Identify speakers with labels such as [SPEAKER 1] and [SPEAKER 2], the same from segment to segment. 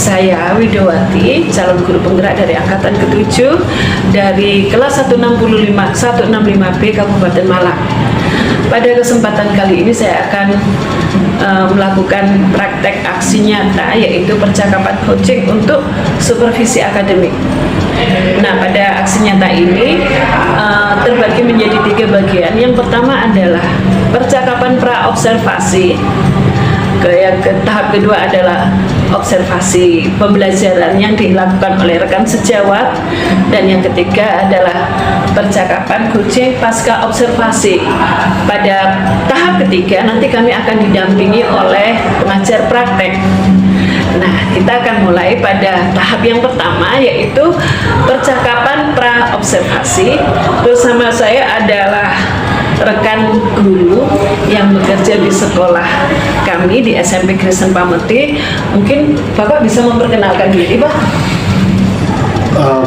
[SPEAKER 1] Saya Widowati, calon guru penggerak dari Angkatan ke-7 dari kelas 165B Kabupaten Malang. Pada kesempatan kali ini saya akan melakukan praktek aksi nyata, yaitu percakapan coaching untuk supervisi akademik. Nah, pada aksi nyata ini terbagi menjadi 3 bagian. Yang pertama adalah percakapan pra-observasi. Tahap kedua adalah observasi pembelajaran yang dilakukan oleh rekan sejawat, dan yang ketiga adalah percakapan coaching pasca observasi. Pada tahap ketiga nanti kami akan didampingi oleh pengajar praktek. Nah, kita akan mulai pada tahap yang pertama, yaitu percakapan pra-observasi. Bersama saya adalah rekan guru yang bekerja di sekolah kami di SMP Kristen Pameti. Mungkin Bapak bisa memperkenalkan diri, Pak?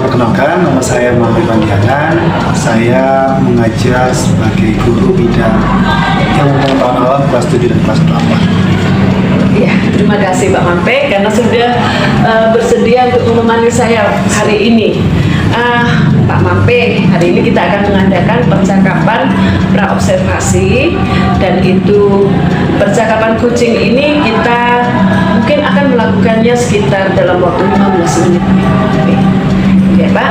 [SPEAKER 2] Perkenalkan, nama saya Mampe Bandiangan. Saya mengajar sebagai guru bidang ilmu pengetahuan alam kelas 7 dan kelas 8.
[SPEAKER 1] Ya, terima kasih Pak Mampe karena sudah bersedia untuk menemani saya hari ini. Pak Mampe, hari ini kita akan mengadakan percakapan pra-observasi, dan itu percakapan coaching ini kita mungkin akan melakukannya sekitar dalam waktu 15 menit. Ya Pak.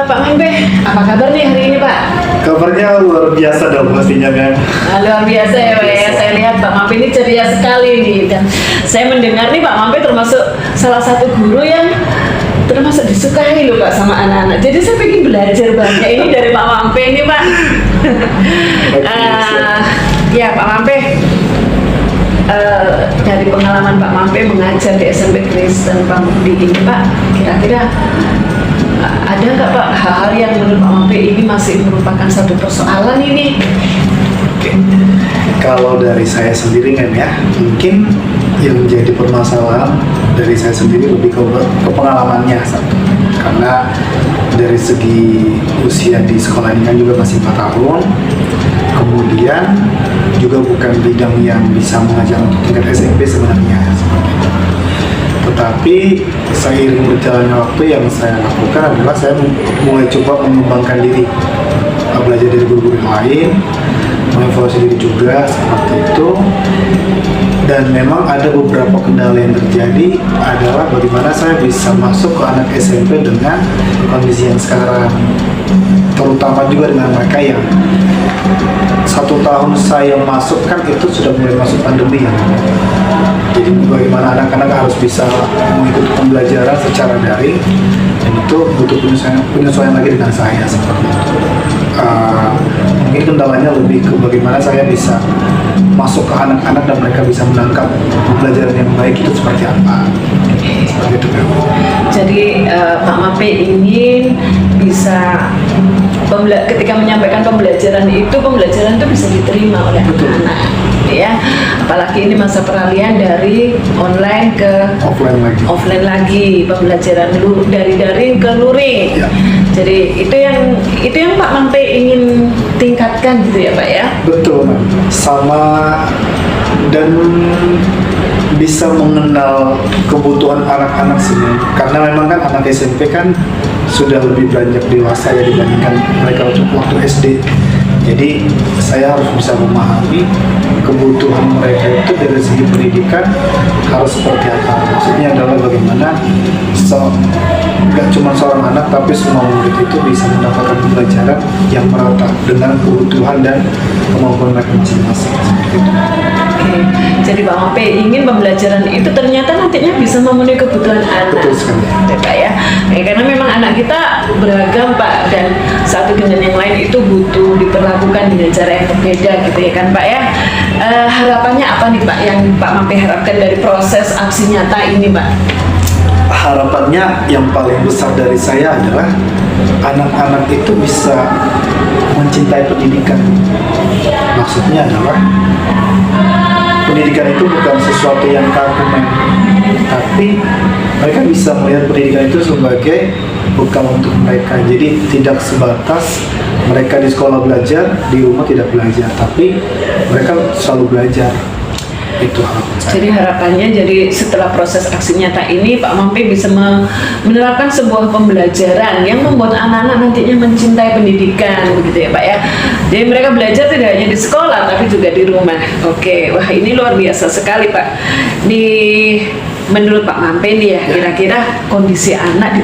[SPEAKER 1] Pak Mampe, apa kabar nih hari ini Pak?
[SPEAKER 2] Kabarnya luar biasa dong pastinya kan?
[SPEAKER 1] Luar biasa ya Pak ya. Saya lihat Pak Mampe ini ceria sekali nih, dan saya mendengar nih Pak Mampe termasuk salah satu guru yang termasuk disukai loh Pak sama anak-anak. Jadi saya pengen belajar banyak ini dari Pak Mampe ini Pak. Ya Pak Mampe, dari pengalaman Pak Mampe mengajar di SMP Kristen Pameti ini Pak, kira-kira ada nggak Pak hal-hal yang menurut Pak Mampe ini masih merupakan satu persoalan ini?
[SPEAKER 2] Kalau dari saya sendiri kan ya, mungkin yang menjadi permasalahan dari saya sendiri lebih ke pengalamannya satu. Karena dari segi usia di sekolah ini kan juga masih 4 tahun. Kemudian juga bukan bidang yang bisa mengajar untuk tingkat SMP sebenarnya. Tetapi seiring berjalannya waktu, yang saya lakukan adalah saya mulai coba mengembangkan diri, belajar dari guru-guru yang lain, mengevaluasi diri juga seperti itu. Dan memang ada beberapa kendala yang terjadi adalah bagaimana saya bisa masuk ke anak SMP dengan kondisi yang sekarang, terutama juga dengan mereka yang 1 tahun saya masuk kan itu sudah mulai masuk pandemi ya. Jadi bagaimana anak-anak harus bisa mengikuti pembelajaran secara daring, dan itu butuh penyesuaian lagi dengan saya seperti itu. Mungkin kendalanya lebih ke bagaimana saya bisa masuk ke anak-anak dan mereka bisa menangkap pembelajaran yang baik itu seperti apa. Seperti itu kan.
[SPEAKER 1] Jadi Pak Mampe ingin bisa ketika menyampaikan pembelajaran itu bisa diterima oleh anak-anak, ya. Apalagi ini masa peralihan dari online ke offline lagi pembelajaran dari daring ke luring. Ya. Jadi itu yang Pak Mampe ingin tingkatkan gitu ya Pak ya?
[SPEAKER 2] Betul, sama, dan bisa mengenal kebutuhan anak-anak sini, karena memang kan anak SMP kan sudah lebih banyak dewasa ya dibandingkan mereka waktu SD. Jadi saya harus bisa memahami kebutuhan mereka itu dari segi pendidikan harus seperti apa. Maksudnya adalah bagaimana nggak cuma seorang anak tapi semua murid itu bisa mendapatkan pembelajaran yang merata dengan kebutuhan dan kemampuan mereka masing-masing.
[SPEAKER 1] Oke, jadi Pak Mampe ingin pembelajaran itu ternyata nantinya bisa memenuhi kebutuhan anak.
[SPEAKER 2] Betul sekali.
[SPEAKER 1] Pak ya. Karena memang anak kita beragam Pak, dan satu dengan yang lain itu butuh diperlakukan dengan cara yang berbeda gitu ya kan Pak ya. Harapannya apa nih Pak yang Pak Mampe harapkan dari proses aksi nyata ini Pak?
[SPEAKER 2] Harapannya yang paling besar dari saya adalah anak-anak itu bisa mencintai pendidikan. Maksudnya adalah pendidikan itu bukan sesuatu yang kaku, tapi mereka bisa melihat pendidikan itu sebagai bekal untuk mereka. Jadi tidak sebatas mereka di sekolah belajar, di rumah tidak belajar, tapi mereka selalu belajar. Itu harapan saya.
[SPEAKER 1] Jadi harapannya, jadi setelah proses aksi nyata ini Pak Mampi bisa menerapkan sebuah pembelajaran yang membuat anak-anak nantinya mencintai pendidikan, begitu ya Pak ya. Jadi mereka belajar tidak hanya di sekolah tapi juga di rumah. Oke, wah ini luar biasa sekali Pak. Menurut Pak Mampi nih ya, kira-kira kondisi anak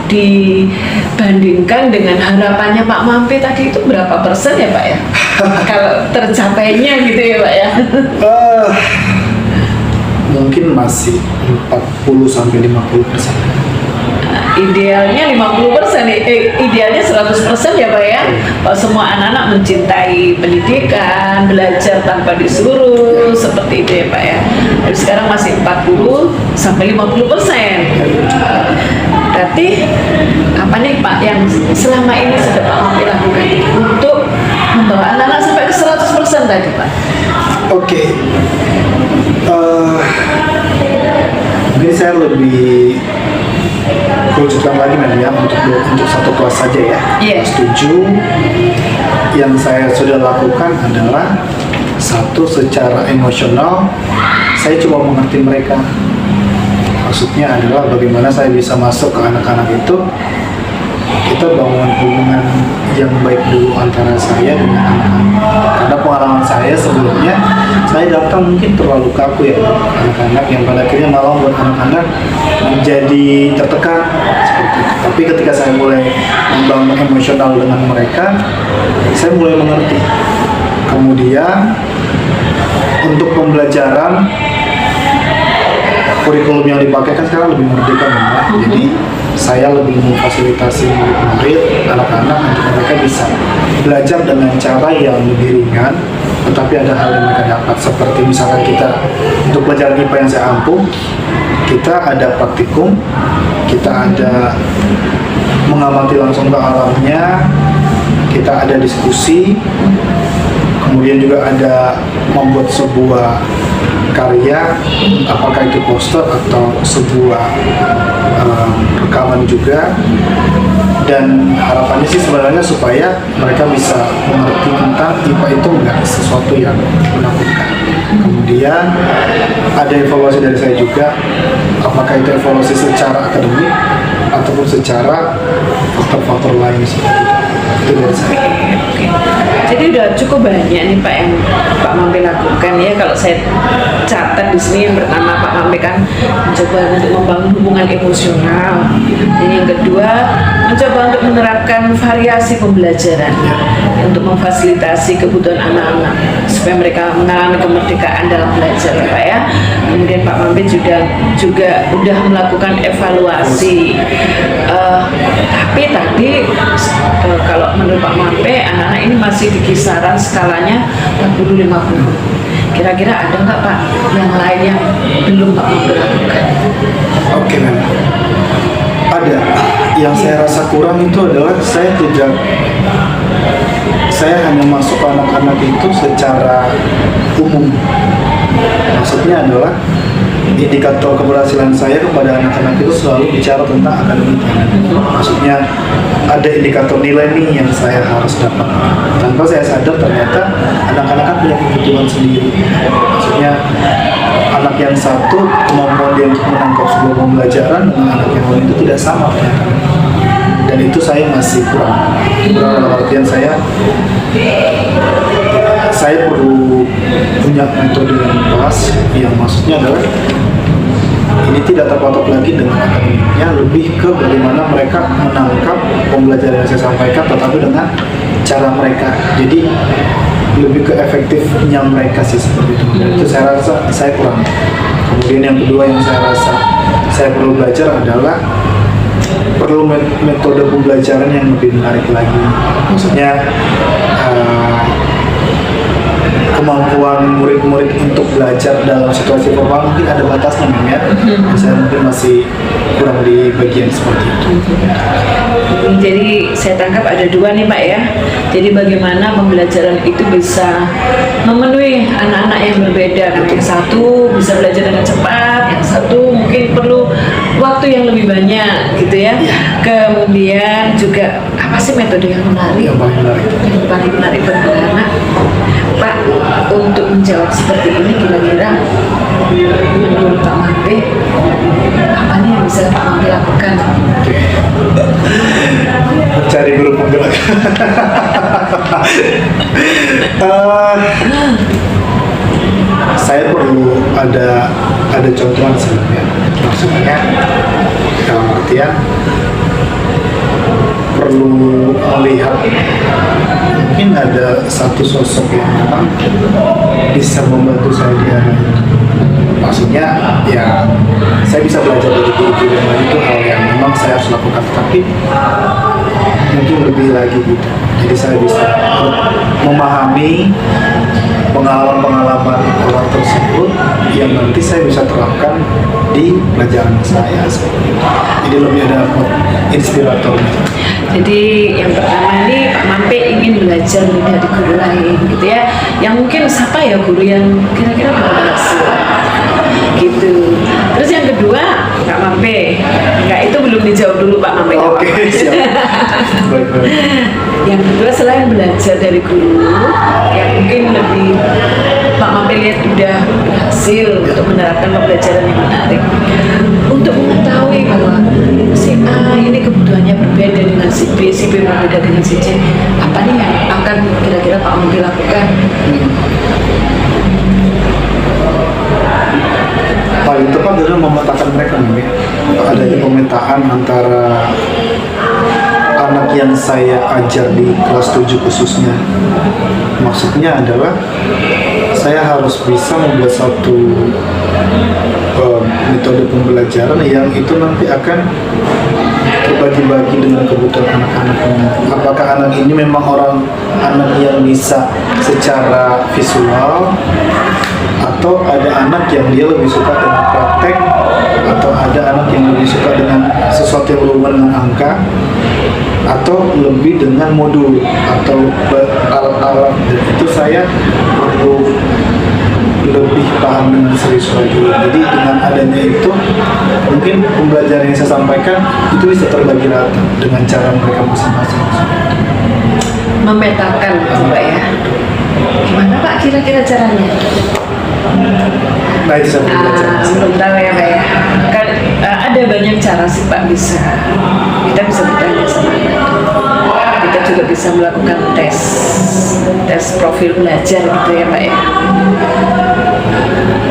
[SPEAKER 1] dibandingkan dengan harapannya Pak Mampi tadi itu berapa persen ya Pak ya? Kalau tercapainya gitu ya Pak ya?
[SPEAKER 2] Mungkin masih 40-50%.
[SPEAKER 1] Idealnya 50%, idealnya 100% ya Pak ya. Kalau semua anak-anak mencintai pendidikan, belajar tanpa disuruh, seperti itu ya Pak ya. Tapi sekarang masih 40-50%. Berarti apa nih Pak yang selama ini sudah Pak Mampi lakukan untuk membawa anak-anak sampai ke 100% tadi Pak?
[SPEAKER 2] Oke. Mungkin saya lebih kerucutkan lagi ya untuk satu kelas saja ya.
[SPEAKER 1] Iya.
[SPEAKER 2] Kelas 7 yang saya sudah lakukan adalah satu, secara emosional saya coba mengerti mereka. Maksudnya adalah bagaimana saya bisa masuk ke anak-anak itu, kita bangun hubungan yang baik dulu antara saya dengan anak-anak. Karena pengalaman saya sebelumnya, saya datang mungkin terlalu kaku ya anak-anak, yang pada akhirnya malah membuat anak-anak menjadi tertekan seperti itu. Tapi ketika saya mulai membangun emosional dengan mereka, saya mulai mengerti. Kemudian untuk pembelajaran, kurikulum yang dipakai kan sekarang lebih merdeka memang. Jadi saya lebih memfasilitasi murid-murid, anak-anak untuk mereka bisa belajar dengan cara yang lebih ringan, tetapi ada hal yang mereka dapat. Seperti misalkan kita untuk pelajaran IPA yang saya ampuh, kita ada praktikum, kita ada mengamati langsung ke alamnya, kita ada diskusi, kemudian juga ada membuat sebuah karya, apakah itu poster atau sebuah rekaman juga. Dan harapannya sih sebenarnya supaya mereka bisa mengerti tentang IPA itu enggak sesuatu yang menakutkan. Kemudian ada evaluasi dari saya juga, apakah itu evaluasi secara akademik ataupun secara faktor-faktor lain seperti itu. Itu dari saya.
[SPEAKER 1] Oke. Jadi udah cukup banyak nih Pak yang Pak Mampi lakukan ya. Kalau saya catat di sini, yang pertama Pak Mampi kan mencoba untuk membangun hubungan emosional. Dan yang kedua mencoba untuk menerapkan variasi pembelajaran untuk memfasilitasi kebutuhan anak-anak supaya mereka mengalami kemerdekaan dalam belajar ya Pak ya. Kemudian Pak Mampi juga udah melakukan evaluasi. Tapi tadi kalau menurut Pak Mampi, anak-anak ini masih di kisaran skalanya 40-50. Kira-kira ada nggak Pak yang lain yang belum Pak Mampi lakukan?
[SPEAKER 2] Oke, memang ada. Yang saya rasa kurang itu adalah saya hanya masuk ke anak-anak itu secara umum. Maksudnya adalah indikator keberhasilan saya kepada anak-anak itu selalu bicara tentang akademik. Maksudnya ada indikator nilai nih yang saya harus dapat. Tanpa saya sadar ternyata anak-anak kan punya kebutuhan sendiri. Maksudnya anak yang satu kemampuan dia untuk menangkap sebuah pembelajaran dengan anak yang lain itu tidak sama ternyata. Dan itu saya masih kurang dalam artian saya perlu punya metode yang pas, yang maksudnya adalah ini tidak terpatok lagi dengan akademiknya, lebih ke bagaimana mereka menangkap pembelajaran yang saya sampaikan tetapi dengan cara mereka. Jadi lebih ke efektifnya mereka sih seperti itu. Itu saya rasa saya kurang. Kemudian yang kedua yang saya rasa saya perlu belajar adalah perlu metode pembelajaran yang lebih menarik lagi. Maksudnya kemampuan murid-murid untuk belajar dalam situasi formal mungkin ada batasnya ya. Saya mungkin masih kurang di bagian seperti itu.
[SPEAKER 1] Jadi saya tangkap ada dua nih Pak ya. Jadi bagaimana pembelajaran itu bisa memenuhi anak-anak yang berbeda. Yang satu bisa belajar dengan cepat, yang satu mungkin perlu waktu yang lebih banyak gitu ya. Kemudian juga apa sih metode yang menarik?
[SPEAKER 2] Yang paling menarik.
[SPEAKER 1] Yang paling menarik bagi anak, Pak, untuk menjawab seperti ini kira-kira menurut Pak Mampe apa nih yang bisa Pak Mampe lakukan?
[SPEAKER 2] Mencari guru penggerak. Saya perlu ada contohan sebenarnya. Maksudnya dalam artian perlu melihat mungkin ada satu sosok yang memang bisa membantu saya di arah itu. Maksudnya ya saya bisa belajar dari guru-guru yang lain, itu hal yang memang saya harus lakukan, tapi mungkin lebih lagi gitu. Jadi saya bisa memahami pengalaman-pengalaman orang tersebut yang nanti saya bisa terapkan di pelajaran saya. Jadi lebih ada inspiratornya.
[SPEAKER 1] Jadi yang pertama ini Pak Mampe ingin belajar dari guru lain gitu ya, yang mungkin siapa ya guru yang kira-kira berhasil gitu. Terus yang kedua Pak Mampe, enggak, itu belum dijawab dulu Pak Mampe.
[SPEAKER 2] Oke, siap. Baik-baik.
[SPEAKER 1] Yang kedua, selain belajar dari guru yang mungkin lebih Pak Mampe lihat sudah berhasil untuk menerapkan pembelajaran yang menarik, untuk mengetahui bahwa si A ini kebutuhannya berbeda dengan si B berbeda dengan si C, apa nih yang akan kira-kira Pak Mampe lakukan?
[SPEAKER 2] Paling tepat adalah memetakan mereka nih. Adanya pemetaan antara anak yang saya ajar di kelas 7 khususnya. Maksudnya adalah saya harus bisa membuat satu metode pembelajaran yang itu nanti akan terbagi-bagi dengan kebutuhan anak-anaknya. Apakah anak ini memang anak yang bisa secara visual, atau ada anak yang dia lebih suka dengan praktek, atau ada anak yang lebih suka dengan sesuatu yang berhubungan dengan angka, atau lebih dengan modul atau alat-alat. Itu saya perlu lebih paham dengan serius lagi. Jadi dengan adanya itu mungkin pembelajaran yang saya sampaikan itu bisa terbagi rata dengan cara mereka masing-masing.
[SPEAKER 1] Memetakan coba ya, gimana Pak kira-kira caranya?
[SPEAKER 2] Nah itu saya belajar.
[SPEAKER 1] Belum tahu ya Pak ya. Kan ada banyak cara sih Pak, bisa kita bisa bertanya sama anak, kita juga bisa melakukan tes profil belajar gitu ya Pak ya.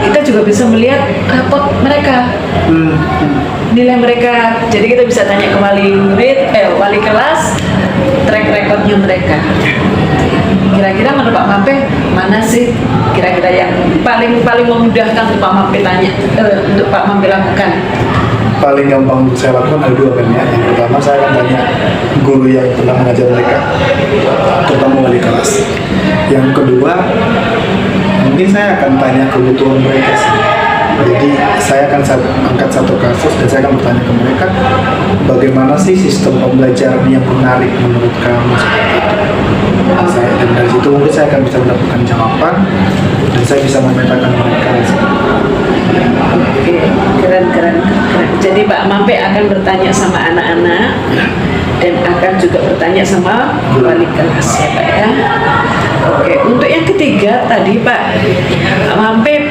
[SPEAKER 1] Kita juga bisa melihat rapot mereka, nilai mereka. Jadi kita bisa tanya ke wali kelas, track recordnya mereka. Kira-kira menurut Pak Mampe mana sih kira-kira yang paling memudahkan untuk Pak Mampe tanya, untuk Pak Mampe lakukan?
[SPEAKER 2] Paling gampang untuk saya lakukan ada dua kan ya. Yang pertama saya akan tanya guru yang pernah mengajar mereka, terutama wali kelas. Yang kedua mungkin saya akan tanya kebutuhan mereka sih. Jadi saya akan angkat satu kasus dan saya akan bertanya ke mereka, bagaimana sih sistem pembelajaran yang menarik menurut kamu? Dan dari situ mungkin saya akan bisa mendapatkan jawaban dan saya bisa memetakan mereka.
[SPEAKER 1] Oke, keren. Jadi Pak Mampe akan bertanya sama anak-anak dan akan juga bertanya sama wali kelas ya Pak ya. Oke, untuk yang ketiga tadi Pak Mampe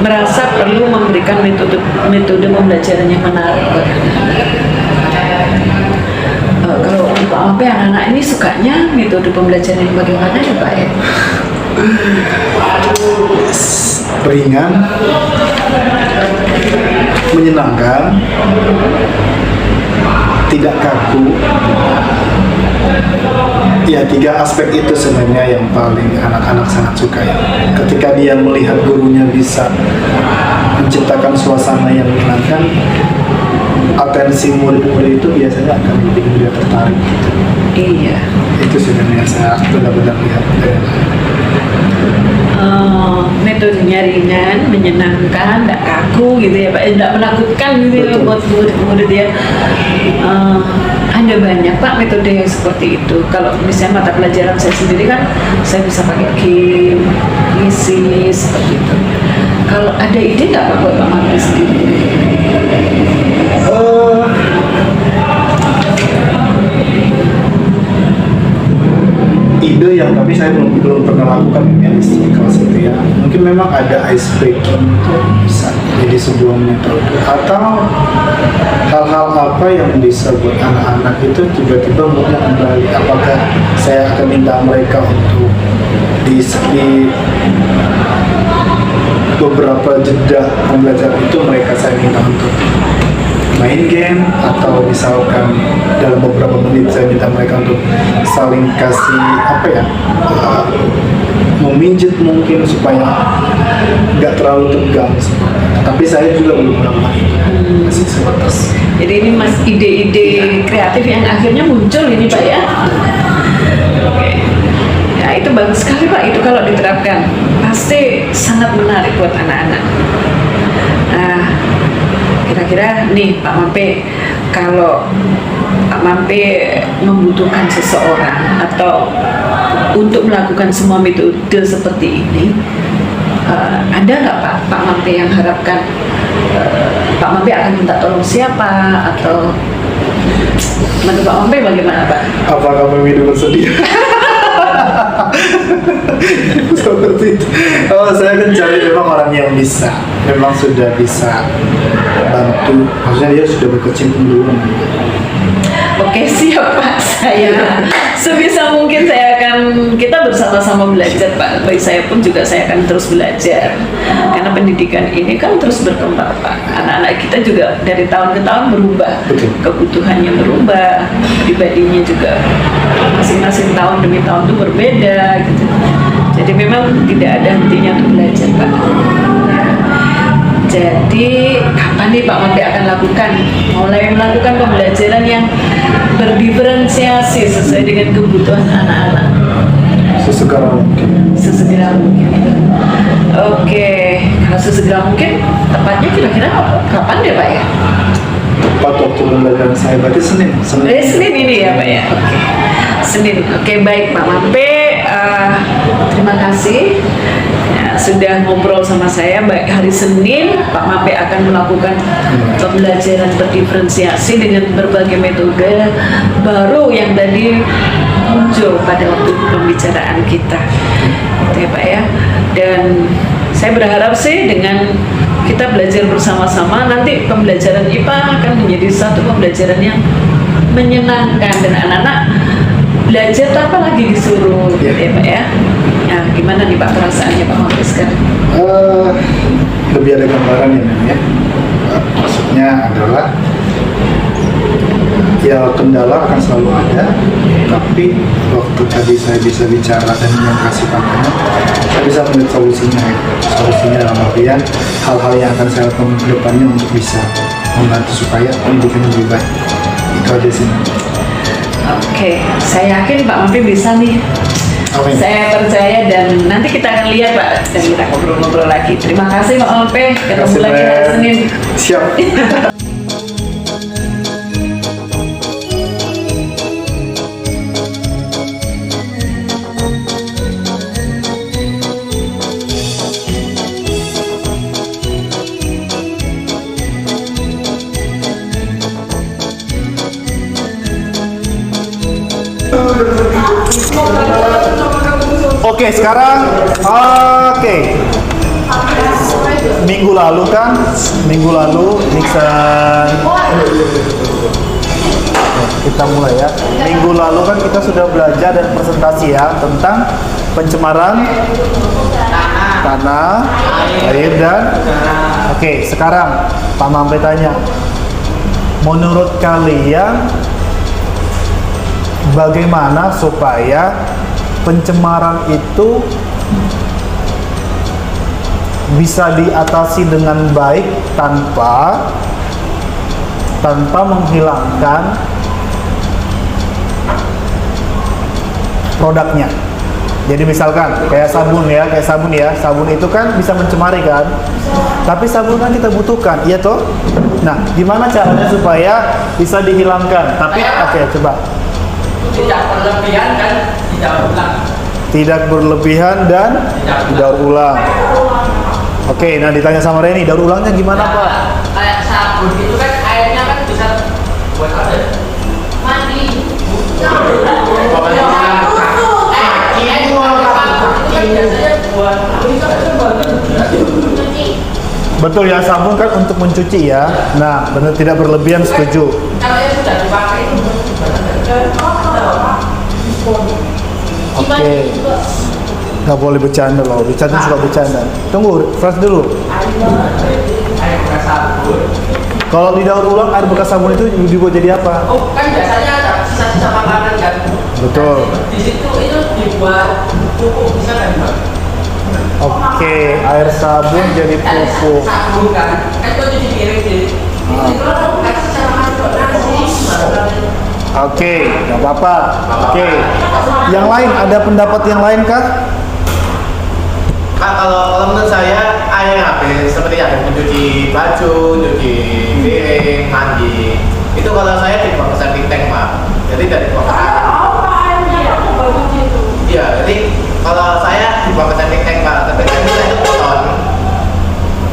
[SPEAKER 1] merasa perlu memberikan metode pembelajaran yang menarik buat anak-anak. Kalau Pak Mampe, anak-anak ini sukanya metode pembelajaran yang bagaimana ya Pak ya?
[SPEAKER 2] Ringan, menyenangkan, tidak kaku. Ya, 3 aspek itu sebenarnya yang paling anak-anak sangat suka ya. Ketika dia melihat gurunya bisa menciptakan suasana yang menyenangkan, atensi murid-murid itu biasanya akan bikin dia tertarik gitu.
[SPEAKER 1] Iya.
[SPEAKER 2] Itu sebenarnya saya benar-benar lihat.
[SPEAKER 1] Metodenya ringan, menyenangkan, tidak kaku gitu ya Pak, tidak menakutkan gitu ya buat murid-murid ya. Ada banyak Pak metode yang seperti itu. Kalau misalnya mata pelajaran saya sendiri kan, saya bisa pakai game, ngisi seperti itu. Kalau ada ide nggak Pak buat Pak Mampe sendiri?
[SPEAKER 2] yang tapi saya belum pernah lakukan ya di kelas itu ya. Mungkin memang ada ice breaking itu bisa jadi sebuah metode, atau hal-hal apa yang bisa buat anak-anak itu tiba-tiba mau kembali. Apakah saya akan minta mereka untuk di beberapa jeda pembelajaran itu saya minta untuk main game, atau misalkan dalam beberapa menit saya minta mereka untuk saling kasih memijit mungkin supaya nggak terlalu tegang. Tapi saya juga belum melakukan itu, masih sebatas.
[SPEAKER 1] Jadi ini mas ide-ide kreatif yang akhirnya muncul ini Pak ya. Oke. Ya itu bagus sekali Pak, itu kalau diterapkan pasti sangat menarik buat anak-anak. Nah, kira-kira nih Pak Mampe, kalau Pak Mampe membutuhkan seseorang atau untuk melakukan semua metode seperti ini, ada nggak Pak Mampe yang harapkan Pak Mampe akan minta tolong siapa, atau menurut Pak Mampe bagaimana Pak?
[SPEAKER 2] Apakah kami bersedia? Seperti itu. Oh, saya kan cari memang orang yang memang sudah bisa bantu. Maksudnya dia sudah berkecimpung dulu.
[SPEAKER 1] Oke siap Pak, saya sebisa mungkin kita bersama-sama belajar Pak. Baik saya pun juga saya akan terus belajar, karena pendidikan ini kan terus berkembang Pak. Anak-anak kita juga dari tahun ke tahun berubah.
[SPEAKER 2] Betul.
[SPEAKER 1] Kebutuhannya berubah, pribadinya juga masing-masing tahun demi tahun itu berbeda gitu. Jadi memang tidak ada hentinya untuk belajar Pak. Jadi kapan nih Pak Mampe akan mulai melakukan pembelajaran yang berdiferensiasi sesuai dengan kebutuhan anak-anak?
[SPEAKER 2] Sesegera mungkin.
[SPEAKER 1] Oke, kalau sesegera mungkin tepatnya kira-kira kapan deh Pak ya?
[SPEAKER 2] Tepat waktu pembelajaran saya berarti Senin.
[SPEAKER 1] Senin ini ya Pak ya. Oke. Senin. Oke, baik Pak Mampe. Terima kasih ya, sudah ngobrol sama saya. Baik, hari Senin Pak Mampe akan melakukan pembelajaran berdiferensiasi dengan berbagai metode baru yang tadi muncul pada waktu pembicaraan kita, gitu ya Pak ya. Dan saya berharap sih dengan kita belajar bersama-sama, nanti pembelajaran IPA akan menjadi satu pembelajaran yang menyenangkan, dan anak-anak belajar tanpa lagi disuruh, gitu ya Pak ya. Nah, gimana nih Pak perasaannya Pak Mampe sekarang?
[SPEAKER 2] Lebih ada gambaran ya. Maksudnya adalah ya kendala akan selalu ada, tapi waktu tadi saya bisa bicara dan yang kasih pandangan, saya bisa melihat solusinya dalam artian hal-hal yang akan saya lakukan ke depannya untuk bisa membantu supaya pendidikan lebih baik. Itu aja sih.
[SPEAKER 1] Oke, saya yakin Pak Mampe bisa nih.
[SPEAKER 2] Amin.
[SPEAKER 1] Saya percaya, dan nanti kita akan lihat Pak, dan kita ngobrol-ngobrol lagi. Terima kasih Pak Mampe, ketemu lagi hari Senin.
[SPEAKER 2] Siap. Oke, sekarang minggu lalu Nixon, kita mulai ya. Minggu lalu kan kita sudah belajar dan presentasi ya tentang pencemaran tanah, air, dan sekarang Pak Mampe tanya, menurut kalian bagaimana supaya pencemaran itu bisa diatasi dengan baik tanpa menghilangkan produknya. Jadi misalkan kayak sabun ya, sabun itu kan bisa mencemari kan, tapi sabun kan kita butuhkan, iya toh? Nah, gimana caranya supaya bisa dihilangkan? Tapi coba.
[SPEAKER 3] Tidak berlebihan dan tidak ulang.
[SPEAKER 2] Tidak berlebihan dan tidak ulang. Oke, nah ditanya sama Reni, daur ulangnya gimana Pak?
[SPEAKER 3] Kayak sabun itu kan airnya kan bisa buat apa? Mandi.
[SPEAKER 2] Betul ya, sabun kan untuk mencuci ya. Nah, benar tidak berlebihan, setuju.
[SPEAKER 3] Kalau yang sudah dipakai itu
[SPEAKER 2] Oke. Nggak boleh bercanda loh, bercanda suka bercanda. Tunggu, fresh dulu.
[SPEAKER 3] air bekas sabun.
[SPEAKER 2] Kalau didaur ulang air bekas sabun itu dibuat jadi apa?
[SPEAKER 3] Oh, kan biasanya ada sisa-sisa makanan kan.
[SPEAKER 2] Betul.
[SPEAKER 3] Di situ itu dibuat pupuk bisa kan, Pak?
[SPEAKER 2] Oke, air sabun jadi pupuk.
[SPEAKER 3] Sabun kan, itu cuci piring sih. Itu lo kasih cara masuk nasi.
[SPEAKER 2] Oke, nggak apa-apa. Oke, yang lain ada pendapat yang lain kah?
[SPEAKER 4] Kak, kalau menurut saya air yang habis seperti ada mencuci baju, cuci piring, mandi, itu kalau saya dibuang ke septic tank, Pak. Jadi dari dibuang ke air. Iya, jadi kalau saya dibuang ke septic tank, Pak. Septic tank itu beton.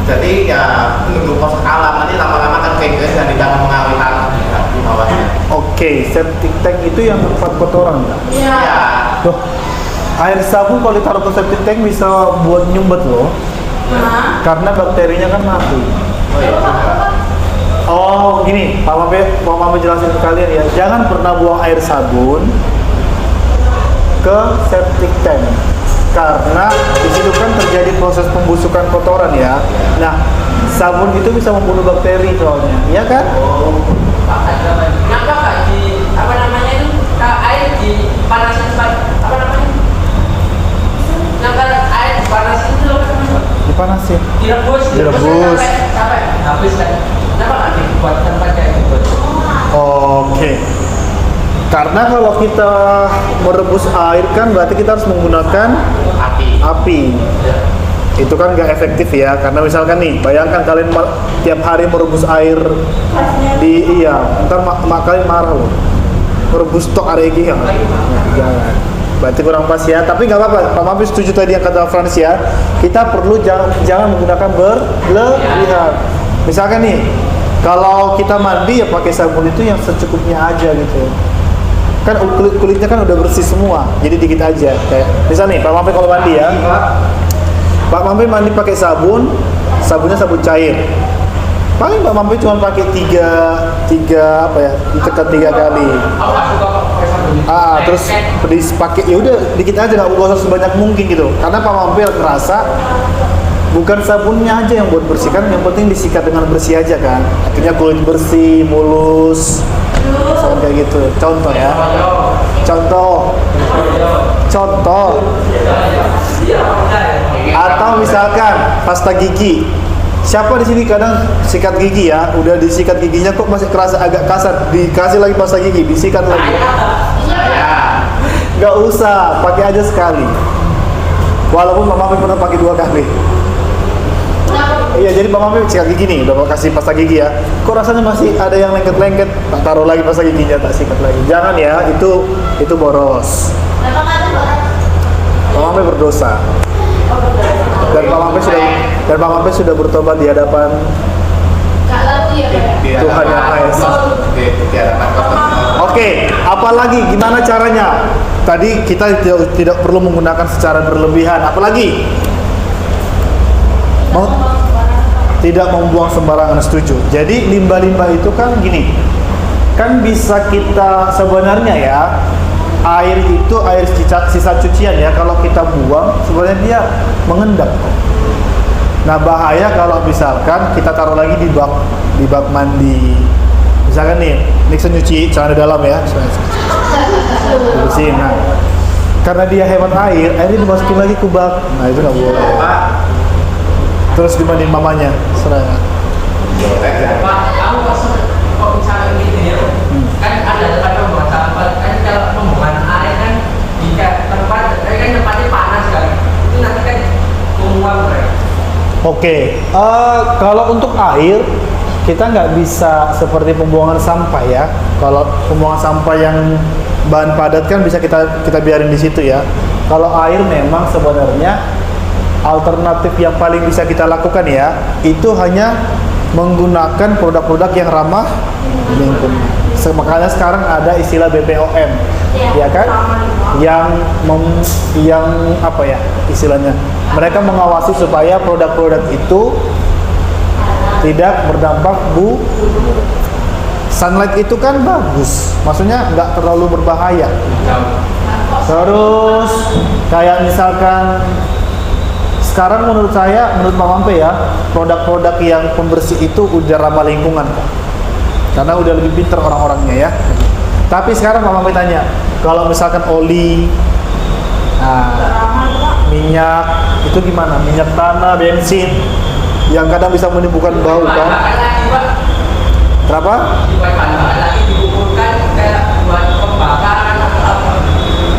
[SPEAKER 4] Jadi ya menunggu proses alam, nanti lama-lama kan kengkes dan tidak mengalir tanah di bawahnya.
[SPEAKER 2] Oke, septic tank itu yang tempat kotoran nggak?
[SPEAKER 3] Iya.
[SPEAKER 4] Ya.
[SPEAKER 2] Loh, air sabun kalau ditaruh ke septic tank bisa buat nyumbet loh. Karena bakterinya kan mati.
[SPEAKER 4] Oh iya.
[SPEAKER 2] Oh, gini, Pak Mame jelasin ke kalian ya. Jangan pernah buang air sabun ke septic tank. Karena di situ kan terjadi proses pembusukan kotoran ya. Nah, sabun itu bisa membunuh bakteri soalnya, ya kan?
[SPEAKER 3] Kenapa nggak di apa namanya itu air dipanasin apa namanya? Kenapa air dipanasin itu apa namanya?
[SPEAKER 2] Dipanasin.
[SPEAKER 3] Direbus sampai habis kan? Kenapa nggak dibuat tempat kayak gitu?
[SPEAKER 2] Oke. Karena kalau kita merebus air kan berarti kita harus menggunakan api. Itu kan nggak efektif ya, karena misalkan nih, bayangkan kalian tiap hari merebus air ntar kalian marah loh, merebus stok aregi ya, jangan. Berarti kurang pas ya, tapi nggak apa-apa. Pak Mame setuju tadi yang kata Frans ya, kita perlu jangan menggunakan berlebihan. Misalkan nih, kalau kita mandi ya pakai sabun itu yang secukupnya aja gitu. Kan kulitnya kan udah bersih semua, jadi dikit aja. Kayak misal nih, Pak Mame kalau mandi ya, Pak Mame mandi pakai sabunnya sabun cair. Paling Pak Mame cuma pakai tiga apa ya, ditekan 3 kali. Terus dipakai ya udah dikit aja, nggak usah sebanyak mungkin gitu. Karena Pak Mame ngerasa bukan sabunnya aja yang buat bersih kan, yang penting disikat dengan bersih aja kan. Akhirnya kulit bersih, mulus. Misalkan kayak gitu. Contoh ya. Contoh. Atau misalkan pasta gigi. Siapa di sini kadang sikat gigi ya, udah disikat giginya kok masih kerasa agak kasar, dikasih lagi pasta gigi, disikat lagi. Gak usah, pakai aja sekali. Walaupun Mama pernah pakai 2 kali. Iya, jadi Mama sikat gigi nih, udah kasih pasta gigi ya. Kok rasanya masih ada yang lengket-lengket? Tak taruh lagi pasta giginya, tak sikat lagi. Jangan ya, itu boros. Mama berdosa. Dan Pak Mame sudah bertobat di hadapan Tuhan Yang Maha Esa. Oke, apalagi gimana caranya? Tadi kita tidak perlu menggunakan secara berlebihan. Apalagi? Tidak membuang sembarangan, setuju. Jadi limbah-limbah itu kan gini, kan bisa kita sebenarnya ya, air itu air sisa cucian ya, kalau kita buang sebenarnya dia mengendap. Nah bahaya kalau misalkan kita taruh lagi di bak mandi. Misalkan nih, Nixon nyuci celana dalam ya, bersihin. Nah, karena dia hemat airnya dimasukin lagi ke bak. Nah itu nggak boleh. Terus dimandiin mamanya, serah.
[SPEAKER 3] Pak, kamu kok misalnya gitu ya? Kan ada tempat pembuangan sampah, kan kalau pembuangan air kan jika tempatnya panas kan, itu nanti kan menguap kan?
[SPEAKER 2] Oke, kalau untuk air kita nggak bisa seperti pembuangan sampah ya. Kalau pembuangan sampah yang bahan padat kan bisa kita biarin di situ ya. Kalau air memang sebenarnya alternatif yang paling bisa kita lakukan ya, itu hanya menggunakan produk-produk yang ramah lingkungan. Makanya sekarang ada istilah BPOM, ya kan? Yang apa ya istilahnya? Mereka mengawasi supaya produk-produk itu tidak berdampak sunlight itu kan bagus, maksudnya nggak terlalu berbahaya. Terus kayak misalkan sekarang menurut saya, menurut Pak Mampe ya, produk-produk yang pembersih itu udah ramah lingkungan, karena udah lebih pintar orang-orangnya ya. Tapi sekarang Pak Mampe tanya, kalau misalkan oli, minyak itu gimana? Minyak tanah, bensin, yang kadang bisa menimbulkan bau kan? Kenapa?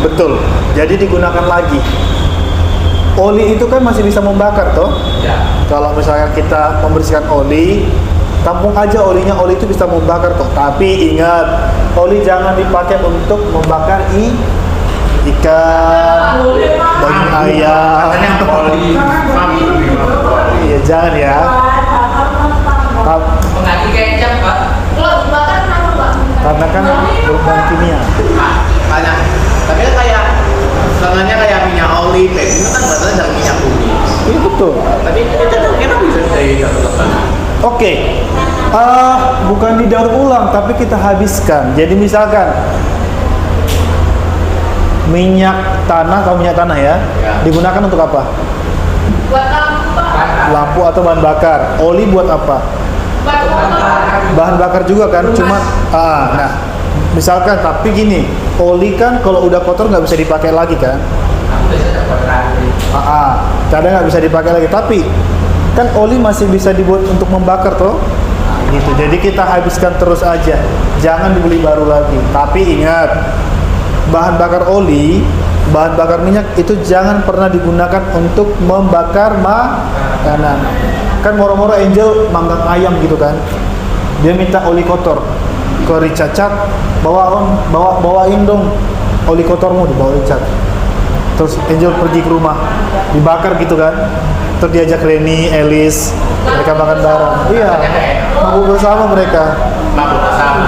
[SPEAKER 2] Betul. Jadi digunakan lagi. Oli itu kan masih bisa membakar toh?
[SPEAKER 3] Ya.
[SPEAKER 2] Kalau misalnya kita membersihkan oli, tampung aja olinya, oli itu bisa membakar toh. Tapi ingat, oli jangan dipakai untuk membakar ikan, daging ayam. Iya, jangan ya.
[SPEAKER 3] Mengganti kecap, Pak.
[SPEAKER 2] Karena kan berbahan kimia.
[SPEAKER 4] Banyak. Tapi kan kayak sebenarnya kayak minyak oli, itu kan batasnya dari minyak bumi.
[SPEAKER 2] Iya betul.
[SPEAKER 4] Tapi itu kita bisa dari
[SPEAKER 2] Oke, bukan didaur ulang, tapi kita habiskan. Jadi misalkan minyak tanah, kalau minyak tanah ya, digunakan untuk apa?
[SPEAKER 5] Buat lampu, Pak.
[SPEAKER 2] Lampu atau bahan bakar. Oli buat apa? Bahan bakar juga kan, cuma nah misalkan, tapi gini, oli kan kalau udah kotor nggak bisa dipakai lagi kan? Kadang nggak bisa dipakai lagi, tapi kan oli masih bisa dibuat untuk membakar toh, gitu. Jadi kita habiskan terus aja, jangan dibeli baru lagi. Tapi ingat, bahan bakar oli, bahan bakar minyak itu jangan pernah digunakan untuk membakar makanan. Kan moro-moro Angel manggang ayam gitu kan, dia minta oli kotor ke Richard, bawain dong oli kotormu, dibawa Richard. Terus Angel pergi ke rumah, dibakar gitu kan. Terus diajak Lenny, Alice, mereka makan bareng. Iya, mabuk bersama mereka.
[SPEAKER 4] mabuk bersama.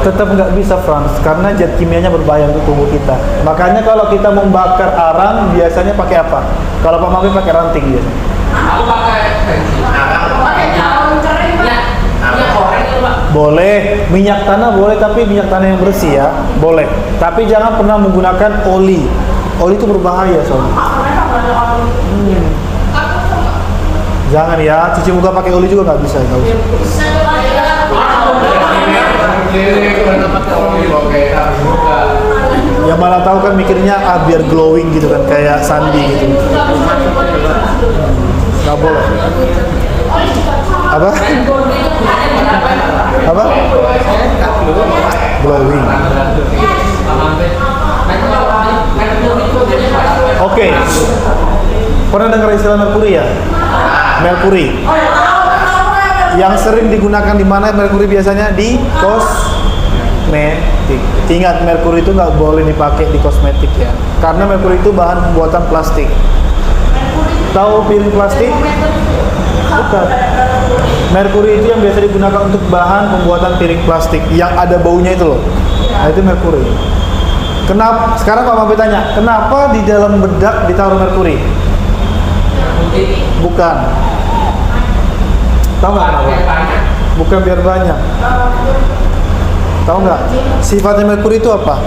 [SPEAKER 2] Tetap nggak bisa, Frans, karena zat kimianya berbahaya untuk tubuh kita. Makanya kalau kita membakar arang biasanya pakai apa? Kalau Pak Mampi pakai ranting dia.
[SPEAKER 3] Aku pakai bensin. Pakai daun kering, Pak. Minyak goreng itu, Pak.
[SPEAKER 2] Boleh, minyak tanah boleh, tapi minyak tanah yang bersih ya, boleh. Tapi jangan pernah menggunakan oli. Oli itu berbahaya soalnya. Jangan ya, cuci muka pakai oli juga nggak bisa. Nggak usah. Ya malah tahu kan mikirnya biar glowing gitu kan, kayak Sandi gitu. Nggak boleh. Apa? Apa? Glowing. Oke. Pernah dengar istilah merkuri ya? Merkuri. Yang sering digunakan di mana merkuri biasanya? Di kosmetik. Ingat, merkuri itu nggak boleh dipakai di kosmetik ya, karena merkuri itu bahan pembuatan plastik. Tahu piring plastik? Bukan. Merkuri itu yang biasa digunakan untuk bahan pembuatan piring plastik yang ada baunya itu loh. Nah, itu merkuri. Kenapa? Sekarang Pak Mampi tanya, kenapa di dalam bedak ditaruh merkuri? Bukan. Tahu nggak kenapa? Bukan biar banyak. Tahu nggak? Sifatnya merkuri itu apa?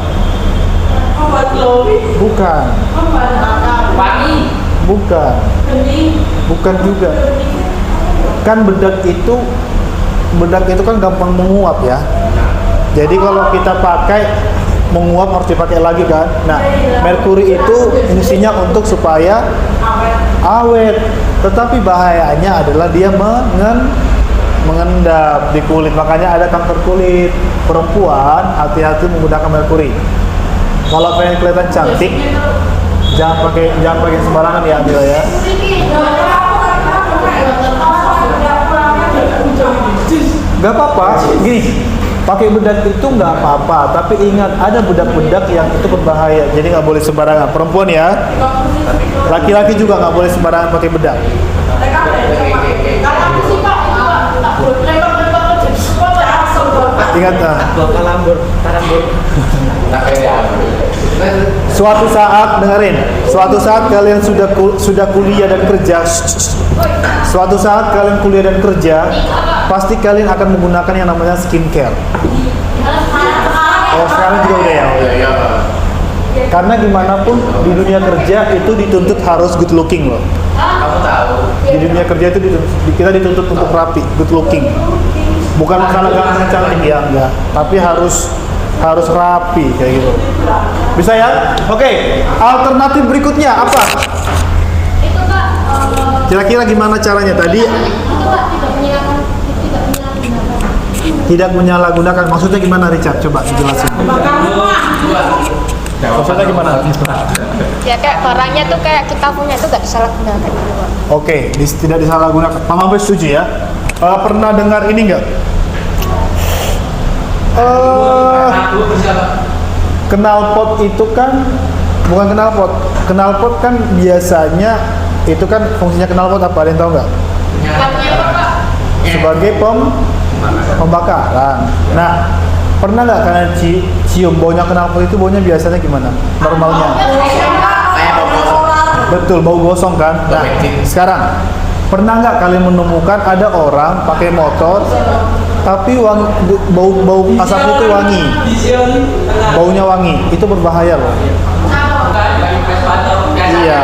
[SPEAKER 2] Bukan.
[SPEAKER 3] Wangi.
[SPEAKER 2] Bukan. Bukan juga. Kan bedak itu kan gampang menguap ya. Jadi kalau kita pakai menguap harus dipakai lagi kan. Nah, merkuri itu fungsinya untuk supaya awet. Tetapi bahayanya adalah dia mengendap di kulit. Makanya ada kanker kulit. Perempuan hati-hati menggunakan merkuri. Kalau pengen kelihatan cantik, jangan pakai sembarangan ya, Amila ya. Gak apa-apa. Gini, pakai bedak itu nggak apa-apa, tapi ingat ada bedak-bedak yang itu berbahaya, jadi nggak boleh sembarangan. Perempuan ya, laki-laki juga nggak boleh sembarangan pakai bedak. Ingat
[SPEAKER 4] Bapak lambur, tarambur.
[SPEAKER 2] Suatu saat dengerin, suatu saat kalian sudah kuliah dan kerja. Suatu saat kalian kuliah dan kerja, pasti kalian akan menggunakan yang namanya skincare. Oh, sekarang juga udah ya.
[SPEAKER 4] Iya.
[SPEAKER 2] Karena gimana pun di dunia kerja itu dituntut harus good looking loh.
[SPEAKER 4] Kamu tahu.
[SPEAKER 2] Di dunia kerja itu kita dituntut untuk rapi, good looking. Bukan masalah ganteng cantik ya, enggak. Tapi harus rapi kayak gitu. Bisa ya? Oke. Alternatif berikutnya apa?
[SPEAKER 5] Itu Kak,
[SPEAKER 2] Kira-kira gimana caranya tadi?
[SPEAKER 5] itu Kak tidak
[SPEAKER 2] Tidak menyalahgunakan. Maksudnya gimana Richard? Coba dijelasin. Maksudnya gimana?
[SPEAKER 5] ya kayak barangnya tuh kayak kita punya itu gak disalahgunakan gitu Pak.
[SPEAKER 2] Oke, tidak disalahgunakan. Pak Mampir setuju ya? Pernah dengar ini nggak? Knalpot itu kan bukan knalpot. Knalpot kan biasanya itu kan fungsinya knalpot apa? Ada yang tahu nggak?
[SPEAKER 5] Bukannya apa Pak?
[SPEAKER 2] Sebagai pembakaran. Nah, pernah nggak kalian cium baunya knalpot itu baunya biasanya gimana? Normalnya?
[SPEAKER 4] Kayak mau gosong.
[SPEAKER 2] Betul, bau gosong kan? Nah, sekarang pernah nggak kalian menemukan ada orang pakai motor tapi bau asapnya itu wangi, baunya wangi, itu berbahaya loh. Iya,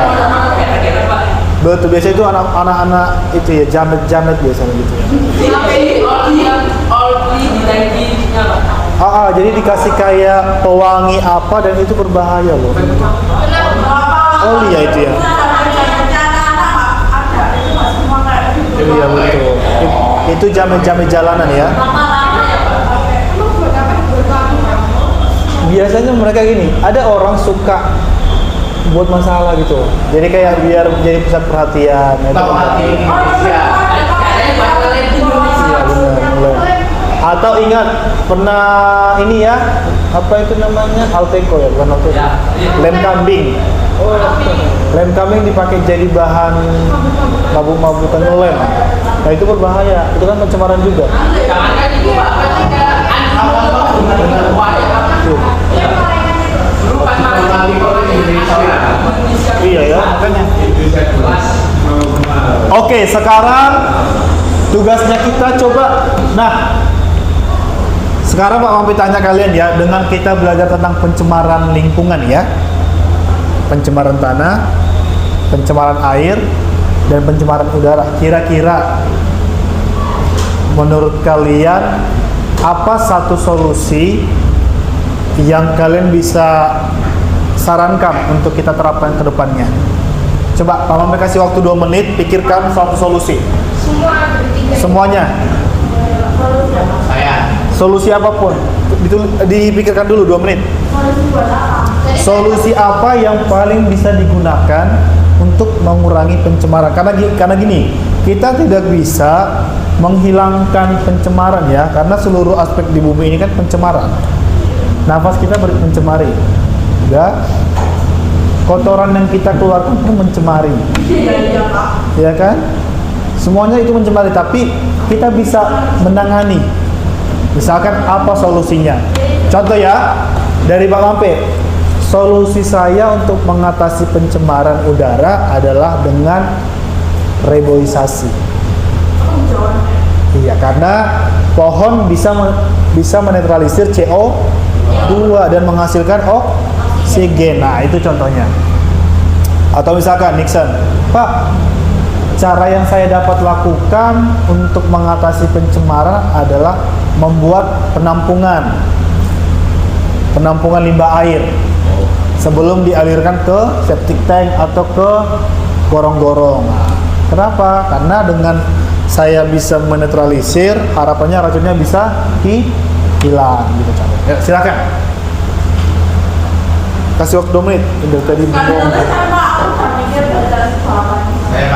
[SPEAKER 2] betul, biasanya itu anak-anak itu ya, jamet biasanya gitu ya. Jadi dikasih kayak pewangi apa dan itu berbahaya loh. Oli ya itu ya. Iya betul. Itu jamet-jamet jalanan ya. Biasanya mereka gini, ada orang suka buat masalah gitu. Jadi kayak biar jadi pusat perhatian.
[SPEAKER 4] Tahu hati Indonesia.
[SPEAKER 2] Iya benar. Mulai. Atau ingat pernah ini ya, apa itu namanya, Alteco ya, bukan Alteco, lem kambing. Lem kambing dipakai jadi bahan mabuk-mabukan lem. Nah itu berbahaya, itu kan pencemaran juga. Iya ya, makanya. Oke, sekarang tugasnya kita coba. Nah, sekarang Pak Mampi tanya kalian ya, dengan kita belajar tentang pencemaran lingkungan ya, pencemaran tanah, pencemaran air, dan pencemaran udara. Kira-kira menurut kalian apa satu solusi yang kalian bisa sarankan untuk kita terapkan ke depannya? Coba Pak Mampi kasih waktu 2 menit, pikirkan satu solusi. Semuanya. Solusi apapun. Dipikirkan dulu 2 menit. Solusi apa yang paling bisa digunakan untuk mengurangi pencemaran? Karena gini, kita tidak bisa menghilangkan pencemaran ya, karena seluruh aspek di bumi ini kan pencemaran. Nafas kita mencemari, ya. Kotoran yang kita keluarkan pun mencemari, ya kan? Semuanya itu mencemari, tapi kita bisa menangani. Misalkan apa solusinya? Contoh ya, dari Pak Mampi, solusi saya untuk mengatasi pencemaran udara adalah dengan reboisasi. Iya, karena pohon bisa menetralisir CO2 dan menghasilkan oksigen. Nah, itu contohnya. Atau misalkan Nixon, Pak, cara yang saya dapat lakukan untuk mengatasi pencemaran adalah membuat penampungan limbah air sebelum dialirkan ke septic tank atau ke gorong-gorong. Kenapa? Karena dengan saya bisa menetralisir, harapannya racunnya bisa hilang gitu contohnya. Ya, silakan. Kasih waktu 2 menit. Udah tadi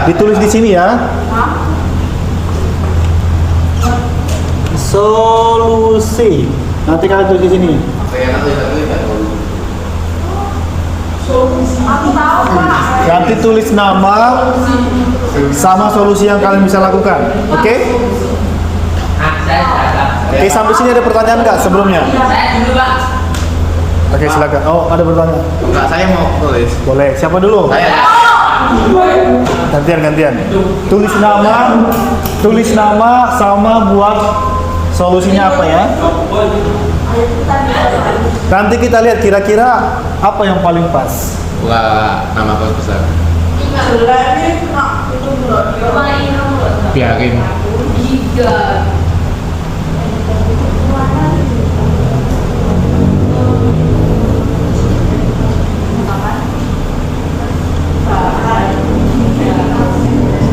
[SPEAKER 2] ditulis di sini ya. Solusi. Nanti kalian tulis di sini. Nanti tulis nama sama solusi yang kalian bisa lakukan. Oke? Oke, sampai sini ada pertanyaan nggak sebelumnya?
[SPEAKER 3] Saya dulu Pak.
[SPEAKER 2] Oke, silakan. Oh, ada bertanya?
[SPEAKER 4] Enggak, saya mau tulis.
[SPEAKER 2] Boleh. Siapa dulu?
[SPEAKER 4] Saya
[SPEAKER 2] Gantian. Tulis nama sama buat solusinya apa ya. Nanti kita lihat kira-kira apa yang paling pas.
[SPEAKER 4] buka nama kos besar. Biarin.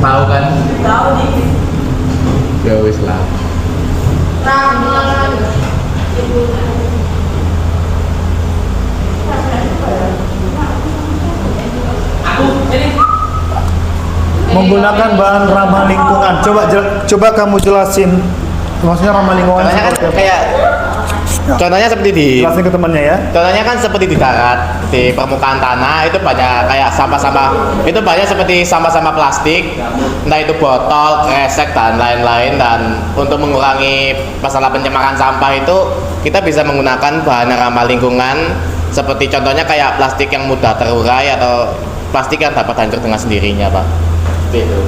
[SPEAKER 4] Tahu kan? Tahu nih. Ya wis lah.
[SPEAKER 2] Menggunakan bahan ramah lingkungan. Coba kamu jelasin. Maksudnya ramah lingkungan.
[SPEAKER 4] Contohnya kan
[SPEAKER 2] seperti apa?
[SPEAKER 4] kayak contohnya seperti di
[SPEAKER 2] Jelasin ke temannya ya.
[SPEAKER 4] contohnya kan seperti di darat, di permukaan tanah itu banyak kayak sampah-sampah, itu banyak seperti sampah-sampah plastik, entah itu botol, kresek dan lain-lain. Dan untuk mengurangi masalah pencemaran sampah itu kita bisa menggunakan bahan ramah lingkungan seperti contohnya kayak plastik yang mudah terurai atau plastik yang dapat hancur dengan sendirinya, Pak. Itu.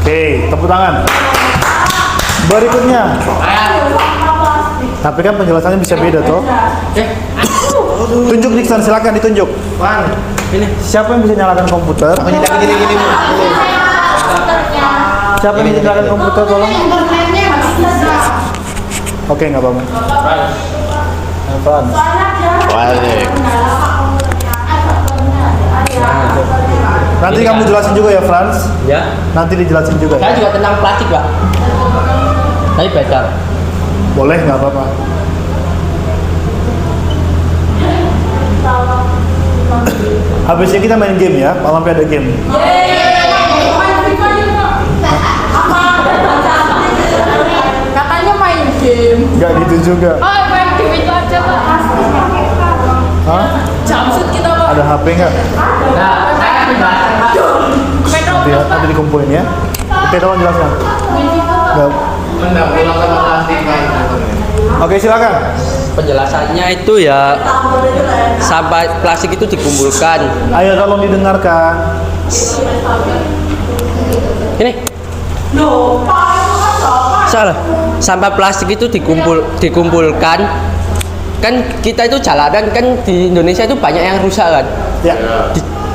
[SPEAKER 2] Oke, tepuk tangan. Berikutnya. Tapi kan penjelasannya bisa beda toh. Tunjuk Nixon, silakan ditunjuk.
[SPEAKER 4] Ini
[SPEAKER 2] Siapa yang bisa nyalakan komputer?
[SPEAKER 4] gini.
[SPEAKER 2] Siapa yang bisa nyalakan komputer tolong? Oke, nggak apa-apa. Frans.
[SPEAKER 4] Balik.
[SPEAKER 2] Nanti kamu jelasin juga ya, Frans.
[SPEAKER 3] Ya.
[SPEAKER 2] Nanti dijelasin juga.
[SPEAKER 3] Saya
[SPEAKER 2] Ya?
[SPEAKER 3] juga tentang plastik, Pak. Tapi beda.
[SPEAKER 2] Boleh, nggak apa-apa. Habisnya kita main game ya, malam ada game.
[SPEAKER 5] Katanya main game.
[SPEAKER 2] Nggak gitu juga.
[SPEAKER 5] Oh, main game itu aja, Pak.
[SPEAKER 2] Hah?
[SPEAKER 5] Jamsut kita, Pak.
[SPEAKER 2] Ada HP nggak?
[SPEAKER 3] Nah, saya akan membahas
[SPEAKER 2] Nanti dikumpulin ya. Oke, tolong jelaskan. Nggak.
[SPEAKER 4] Mendapat sama plastik kan.
[SPEAKER 2] Oke, silakan.
[SPEAKER 3] penjelasannya itu ya sampah plastik itu dikumpulkan.
[SPEAKER 2] Ayo tolong didengarkan.
[SPEAKER 3] Ini. Salah. Sampah plastik itu dikumpulkan. Kan kita itu jalanan kan di Indonesia itu banyak yang rusak kan.
[SPEAKER 2] Ya.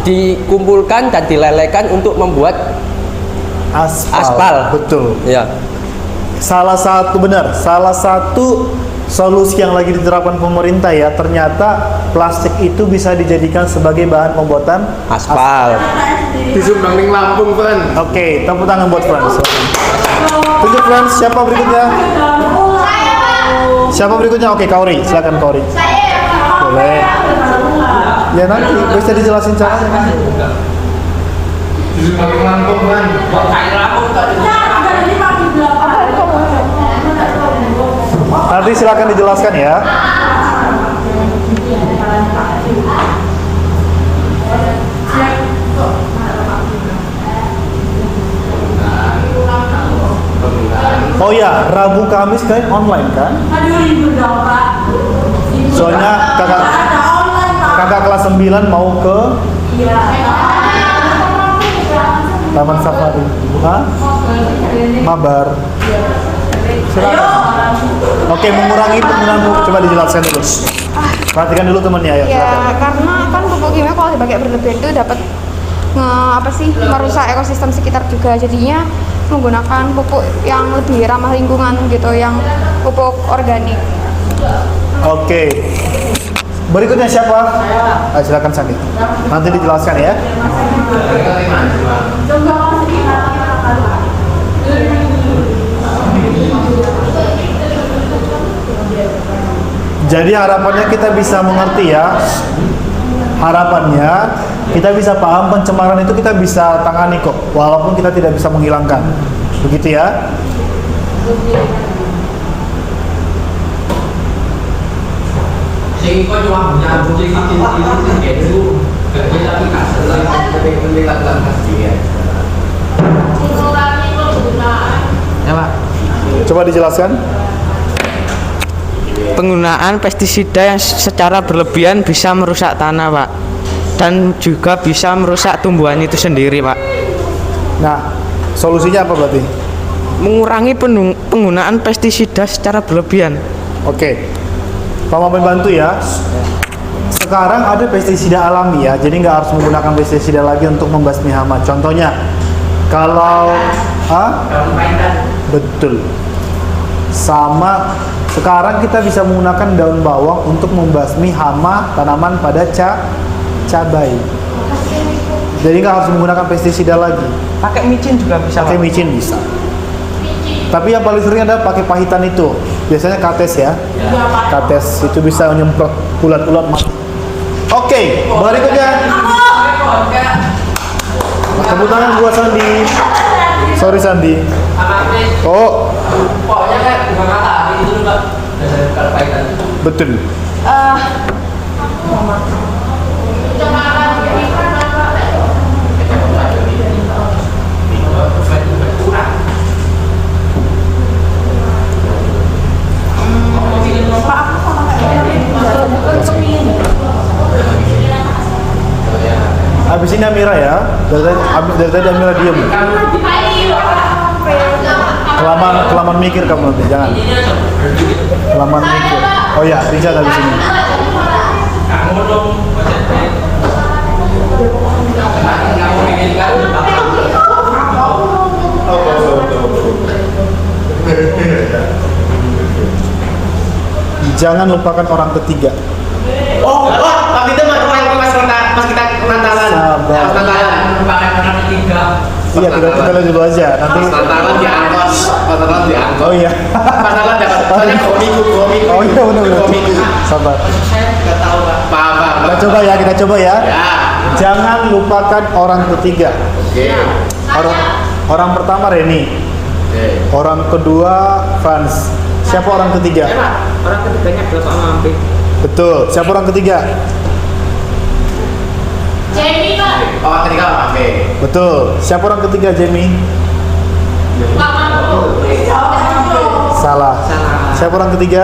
[SPEAKER 3] Dikumpulkan dan dilelehkan untuk membuat aspal.
[SPEAKER 2] Betul.
[SPEAKER 3] Ya.
[SPEAKER 2] Salah satu solusi yang lagi diterapkan pemerintah ya, ternyata plastik itu bisa dijadikan sebagai bahan pembuatan
[SPEAKER 3] Aspal.
[SPEAKER 4] Di Sumbangning Lampung, Fran.
[SPEAKER 2] Oke, tepuk tangan buat Frans. Tunjuk Frans, siapa berikutnya? Siapa berikutnya? Oke, Kauri, silakan Kauri. Boleh. Ya nanti bisa dijelasin caranya.
[SPEAKER 4] Di Sumbangning Lampung, Fran.
[SPEAKER 2] Nanti silakan dijelaskan ya. Oh ya, Rabu Kamis kan online kan? Soalnya kakak kelas 9 mau ke Taman Safari. Hah? Mabar. Silakan. Oke, mengurangi penggunaan coba dijelaskan dulu. Perhatikan dulu temannya ya.
[SPEAKER 5] Ya, karena kan pupuk kimia kalau dipakai berlebihan itu dapat merusak ekosistem sekitar juga. Jadinya menggunakan pupuk yang lebih ramah lingkungan gitu, yang pupuk organik.
[SPEAKER 2] Oke. Berikutnya siapa? Silakan Sandi. Nanti dijelaskan ya. Jadi harapannya kita bisa mengerti ya. Harapannya kita bisa paham pencemaran itu kita bisa tangani kok, walaupun kita tidak bisa menghilangkan. Begitu ya.
[SPEAKER 3] Sing kok cuma punya kucing cilik itu kerja tapi kasar tapi meningkatkan kasihan. Ya, Pak.
[SPEAKER 2] Coba dijelaskan.
[SPEAKER 6] penggunaan pestisida yang secara berlebihan bisa merusak tanah, Pak, dan juga bisa merusak tumbuhan itu sendiri, Pak.
[SPEAKER 2] Nah, solusinya apa berarti?
[SPEAKER 6] Mengurangi penggunaan pestisida secara berlebihan.
[SPEAKER 2] Oke, Pak Mampir bantu ya. Sekarang ada pestisida alami ya, jadi nggak harus menggunakan pestisida lagi untuk membasmi hama. Contohnya, kalau betul. Sama sekarang kita bisa menggunakan daun bawang untuk membasmi hama tanaman pada cabai. Jadi nggak harus menggunakan pestisida lagi.
[SPEAKER 6] Pakai micin juga bisa,
[SPEAKER 2] Pakai
[SPEAKER 6] Pak.
[SPEAKER 2] micin bisa. Tapi yang paling sering adalah pakai pahitan itu. Biasanya kates ya. Kates itu bisa menyemprot ulat-ulat mati. Oke, berikutnya. Tepuk tangan buat Sandi. Sorry Sandi. Oh,
[SPEAKER 3] Pokoknya kayak bunga matahari itu Pak. Dasar kalau kaitan.
[SPEAKER 2] betul. Habis ini Amira ya. Dari tadi Amira diem. Kelamaan mikir kamu nanti, jangan. Kelamaan mikir. Oh ya, Rizal habis ini.
[SPEAKER 3] Kamu dong. Kamu mikirkan
[SPEAKER 2] Jangan lupakan orang ketiga.
[SPEAKER 4] Waktu itu pas kita Natalan.
[SPEAKER 2] Sabar.
[SPEAKER 4] Pas Natalan.
[SPEAKER 3] pakai orang ketiga.
[SPEAKER 2] Iya, kita lihat dulu aja. Nanti.
[SPEAKER 4] Pas Natalan di angkos. Pas Natalan di angkos.
[SPEAKER 2] Oh iya.
[SPEAKER 4] Pas Natalan dapat. Soalnya komiku.
[SPEAKER 2] Oh iya benar. Sabar.
[SPEAKER 4] Nggak tahu, Pak. Paham.
[SPEAKER 2] Kita coba ya.
[SPEAKER 4] Ya.
[SPEAKER 2] Jangan lupakan orang ketiga.
[SPEAKER 4] Oke.
[SPEAKER 2] Orang pertama Reni.
[SPEAKER 4] Oke.
[SPEAKER 2] Orang kedua Franz. Siapa orang ketiga?
[SPEAKER 6] Orang ketiganya adalah Pak Mampir.
[SPEAKER 2] Betul. Siapa orang ketiga?
[SPEAKER 7] Jamie Pak.
[SPEAKER 4] Oh, ketika Oke.
[SPEAKER 2] Betul. Siapa orang ketiga Jamie?
[SPEAKER 7] Pak Mampu.
[SPEAKER 2] Salah. Siapa orang ketiga?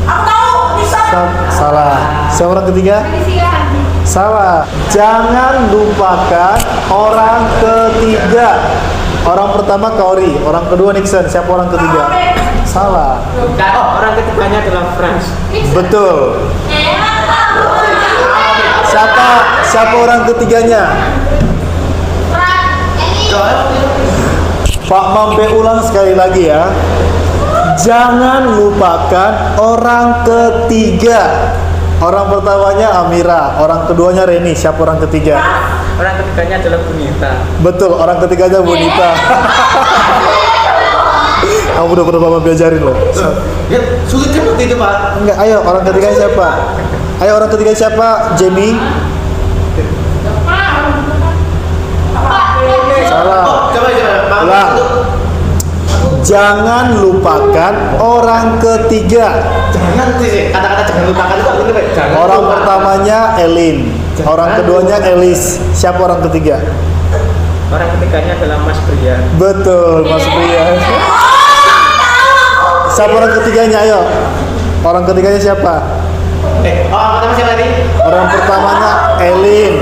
[SPEAKER 7] Aku tahu bisa.
[SPEAKER 2] Salah. Siapa orang ketiga? Salah. Jangan lupakan orang ketiga. Orang pertama Kauri, orang kedua Nixon. Siapa orang ketiga? Salah.
[SPEAKER 6] Oh, orang ketiganya adalah Franz.
[SPEAKER 2] Betul. Siapa orang ketiganya? Pak Mampe ulang sekali lagi ya. Jangan lupakan orang ketiga. Orang pertamanya Amira, orang keduanya Reni. Siapa orang ketiga?
[SPEAKER 6] Orang ketiganya adalah Bunita.
[SPEAKER 2] Betul, orang ketiganya Bonita. Kamu udah pernah Bapak ajarin loh.
[SPEAKER 4] Ya, sulit kan waktu itu, Pak?
[SPEAKER 2] Enggak, ayo orang ketiganya siapa? Ayo orang ketiga siapa? Jamie? Salah.
[SPEAKER 4] Coba.
[SPEAKER 2] Ulang. Jangan lupakan orang ketiga.
[SPEAKER 4] Jangan sih, kata-kata jangan lupakan itu apa itu, Pak? Jangan
[SPEAKER 2] Orang
[SPEAKER 4] lupakan.
[SPEAKER 2] pertamanya Elin, orang keduanya Elis. Siapa orang ketiga?
[SPEAKER 6] Orang ketiganya adalah Mas Pria.
[SPEAKER 2] Betul, Mas Pria. Siapa orang ketiganya? Ayo. Orang ketiganya siapa?
[SPEAKER 4] Orang pertama siapa tadi?
[SPEAKER 2] Orang pertamanya Elin,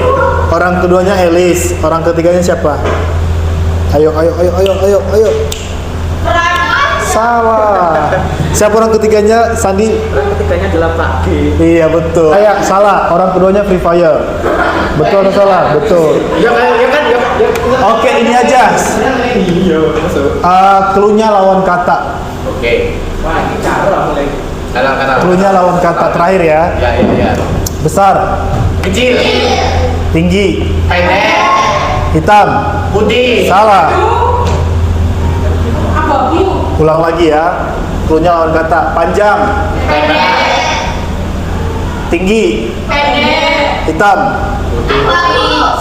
[SPEAKER 2] orang keduanya Elis, orang ketiganya siapa? Ayo. Salah. Siapa orang ketiganya? Sandi?
[SPEAKER 6] Orang ketiganya adalah Pak G.
[SPEAKER 2] Iya betul. Salah. Orang keduanya Free Fire. Betul atau salah? Betul.
[SPEAKER 4] Ya kan.
[SPEAKER 2] Oke, ini aja. Cluenya lawan kata.
[SPEAKER 4] Oke.
[SPEAKER 3] Wah, ini cara mulai.
[SPEAKER 4] Kata.
[SPEAKER 2] Cluenya lawan kata terakhir ya.
[SPEAKER 4] Ya.
[SPEAKER 2] Besar,
[SPEAKER 4] Kecil.
[SPEAKER 2] tinggi,
[SPEAKER 4] Pendek.
[SPEAKER 2] hitam.
[SPEAKER 4] Putih.
[SPEAKER 2] Salah. Ulang lagi ya. Cluenya lawan kata. Panjang, tinggi, hitam.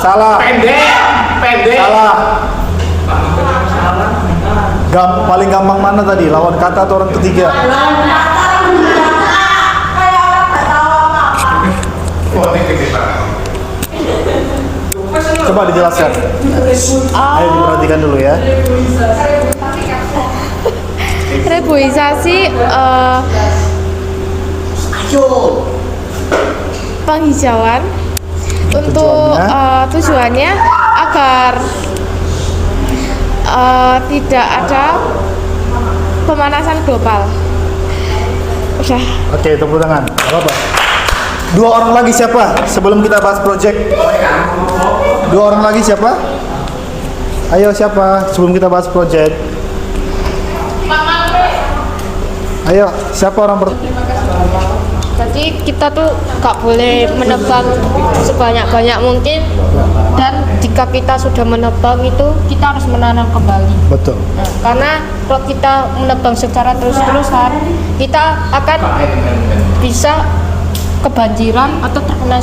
[SPEAKER 2] Salah.
[SPEAKER 4] Pendek.
[SPEAKER 2] Salah. Paling gampang mana tadi? Lawan kata atau orang ketiga? Coba dijelaskan. Ayo diperhatikan dulu ya.
[SPEAKER 5] Reboisasi
[SPEAKER 3] Ayo.
[SPEAKER 5] Penghijauan untuk tujuannya agar tidak ada pemanasan global. Udah.
[SPEAKER 2] Oke, tepuk tangan. Apa? Dua orang lagi siapa? Sebelum kita bahas project. Dua orang lagi siapa? Ayo siapa? Sebelum kita bahas project. Ayo, siapa orang
[SPEAKER 5] Jadi kita tuh gak boleh menebang sebanyak-banyak mungkin, dan jika kita sudah menebang itu kita harus menanam kembali.
[SPEAKER 2] Betul.
[SPEAKER 5] Nah, karena kalau kita menebang secara terus-terusan, kita akan bisa kebanjiran atau terkena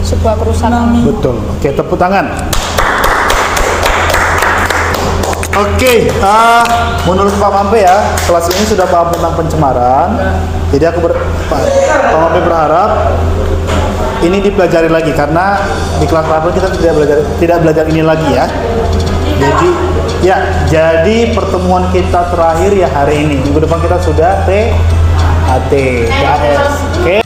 [SPEAKER 5] sebuah kerusakan.
[SPEAKER 2] Betul. Oke, tepuk tangan. Oke, menurut Pak Mampe ya, kelas ini sudah paham tentang pencemaran. Jadi Pak Mampe berharap ini dipelajari lagi, karena di kelas level kita tidak belajar ini lagi ya. Jadi pertemuan kita terakhir ya hari ini. Minggu depan kita sudah THT, THS. Oke.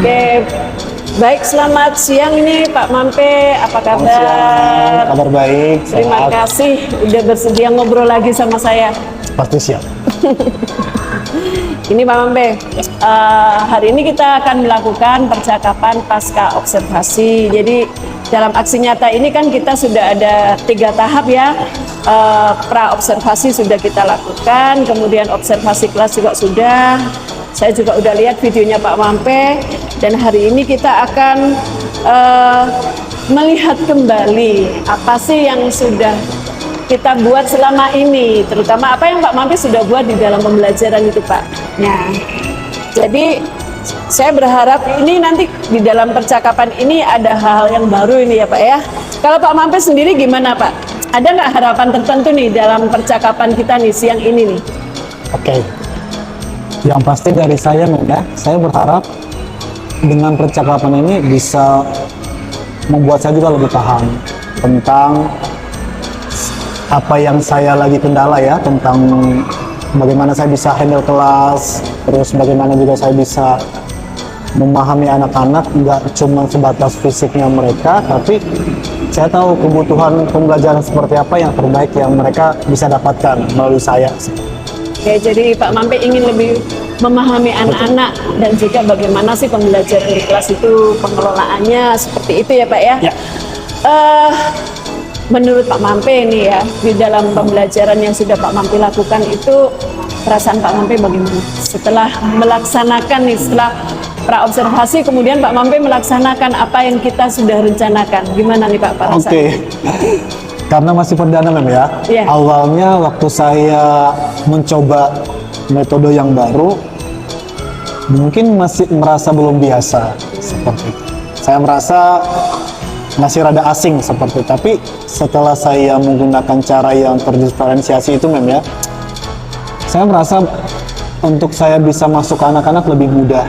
[SPEAKER 1] Oke, baik, selamat siang nih Pak Mampe, apa kabar?
[SPEAKER 2] Kabar baik.
[SPEAKER 1] Terima kasih udah bersedia ngobrol lagi sama saya.
[SPEAKER 2] Pasti siap.
[SPEAKER 1] Ini Pak Mampe, hari ini kita akan melakukan percakapan pasca observasi. Jadi dalam aksi nyata ini kan kita sudah ada 3 tahap ya. Pra observasi sudah kita lakukan, kemudian observasi kelas juga sudah. Saya juga udah lihat videonya Pak Mampe, dan hari ini kita akan melihat kembali apa sih yang sudah kita buat selama ini, terutama apa yang Pak Mampe sudah buat di dalam pembelajaran itu Pak. Nah, jadi saya berharap ini nanti di dalam percakapan ini ada hal-hal yang baru ini ya Pak ya. Kalau Pak Mampe sendiri gimana Pak? Ada nggak harapan tertentu nih dalam percakapan kita nih siang ini nih?
[SPEAKER 8] Oke. Yang pasti dari saya ya, saya berharap dengan percakapan ini bisa membuat saya juga lebih paham tentang apa yang saya lagi kendala ya, tentang bagaimana saya bisa handle kelas, terus bagaimana juga saya bisa memahami anak-anak, nggak cuma sebatas fisiknya mereka, tapi saya tahu kebutuhan pembelajaran seperti apa yang terbaik yang mereka bisa dapatkan melalui saya.
[SPEAKER 1] Ya, jadi Pak Mampe ingin lebih memahami anak-anak dan juga bagaimana sih pembelajaran di kelas itu, pengelolaannya seperti itu ya Pak ya.
[SPEAKER 8] Ya.
[SPEAKER 1] Menurut Pak Mampe ini ya, di dalam pembelajaran yang sudah Pak Mampe lakukan itu, perasaan Pak Mampe bagaimana? Setelah melaksanakan nih, setelah pra-observasi, kemudian Pak Mampe melaksanakan apa yang kita sudah rencanakan. Gimana nih Pak perasaan?
[SPEAKER 8] Oke. Karena masih perdana Mem ya.
[SPEAKER 1] Iya.
[SPEAKER 8] Awalnya waktu saya mencoba metode yang baru, mungkin masih merasa belum biasa seperti itu. Saya merasa masih rada asing seperti itu. Tapi setelah saya menggunakan cara yang terdiferensiasi itu Mem ya, saya merasa untuk saya bisa masuk ke anak-anak lebih mudah.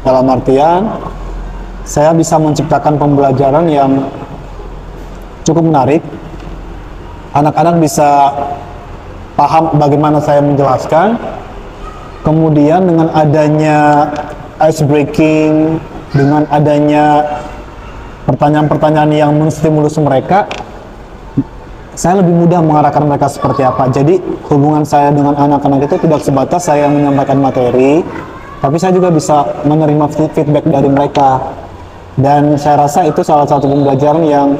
[SPEAKER 8] Dalam artian, saya bisa menciptakan pembelajaran yang cukup menarik. Anak-anak bisa paham bagaimana saya menjelaskan. Kemudian dengan adanya ice breaking, dengan adanya pertanyaan-pertanyaan yang menstimulus mereka, saya lebih mudah mengarahkan mereka seperti apa. Jadi hubungan saya dengan anak-anak itu tidak sebatas saya menyampaikan materi, tapi saya juga bisa menerima feedback dari mereka. Dan saya rasa itu salah satu pembelajaran yang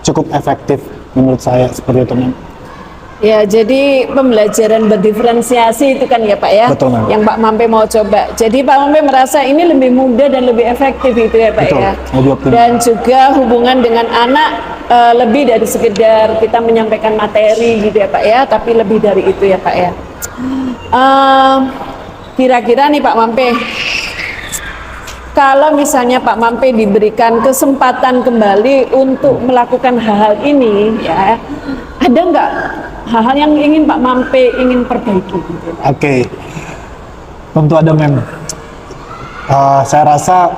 [SPEAKER 8] cukup efektif menurut saya seperti itu Mem.
[SPEAKER 1] Ya, jadi pembelajaran berdiferensiasi itu kan ya Pak ya,
[SPEAKER 8] Betul, Mem.
[SPEAKER 1] yang Pak Mampe mau coba. Jadi Pak Mampe merasa ini lebih mudah dan lebih efektif itu ya Pak
[SPEAKER 8] Betul,
[SPEAKER 1] ya.
[SPEAKER 8] lebih optimal.
[SPEAKER 1] Dan juga hubungan dengan anak lebih dari sekedar kita menyampaikan materi gitu ya Pak ya, tapi lebih dari itu ya Pak ya. Kira-kira nih Pak Mampe, kalau misalnya Pak Mampe diberikan kesempatan kembali untuk melakukan hal-hal ini, ya, ada nggak hal-hal yang ingin Pak Mampe ingin perbaiki? Gitu?
[SPEAKER 8] Oke, tentu ada mem. Saya rasa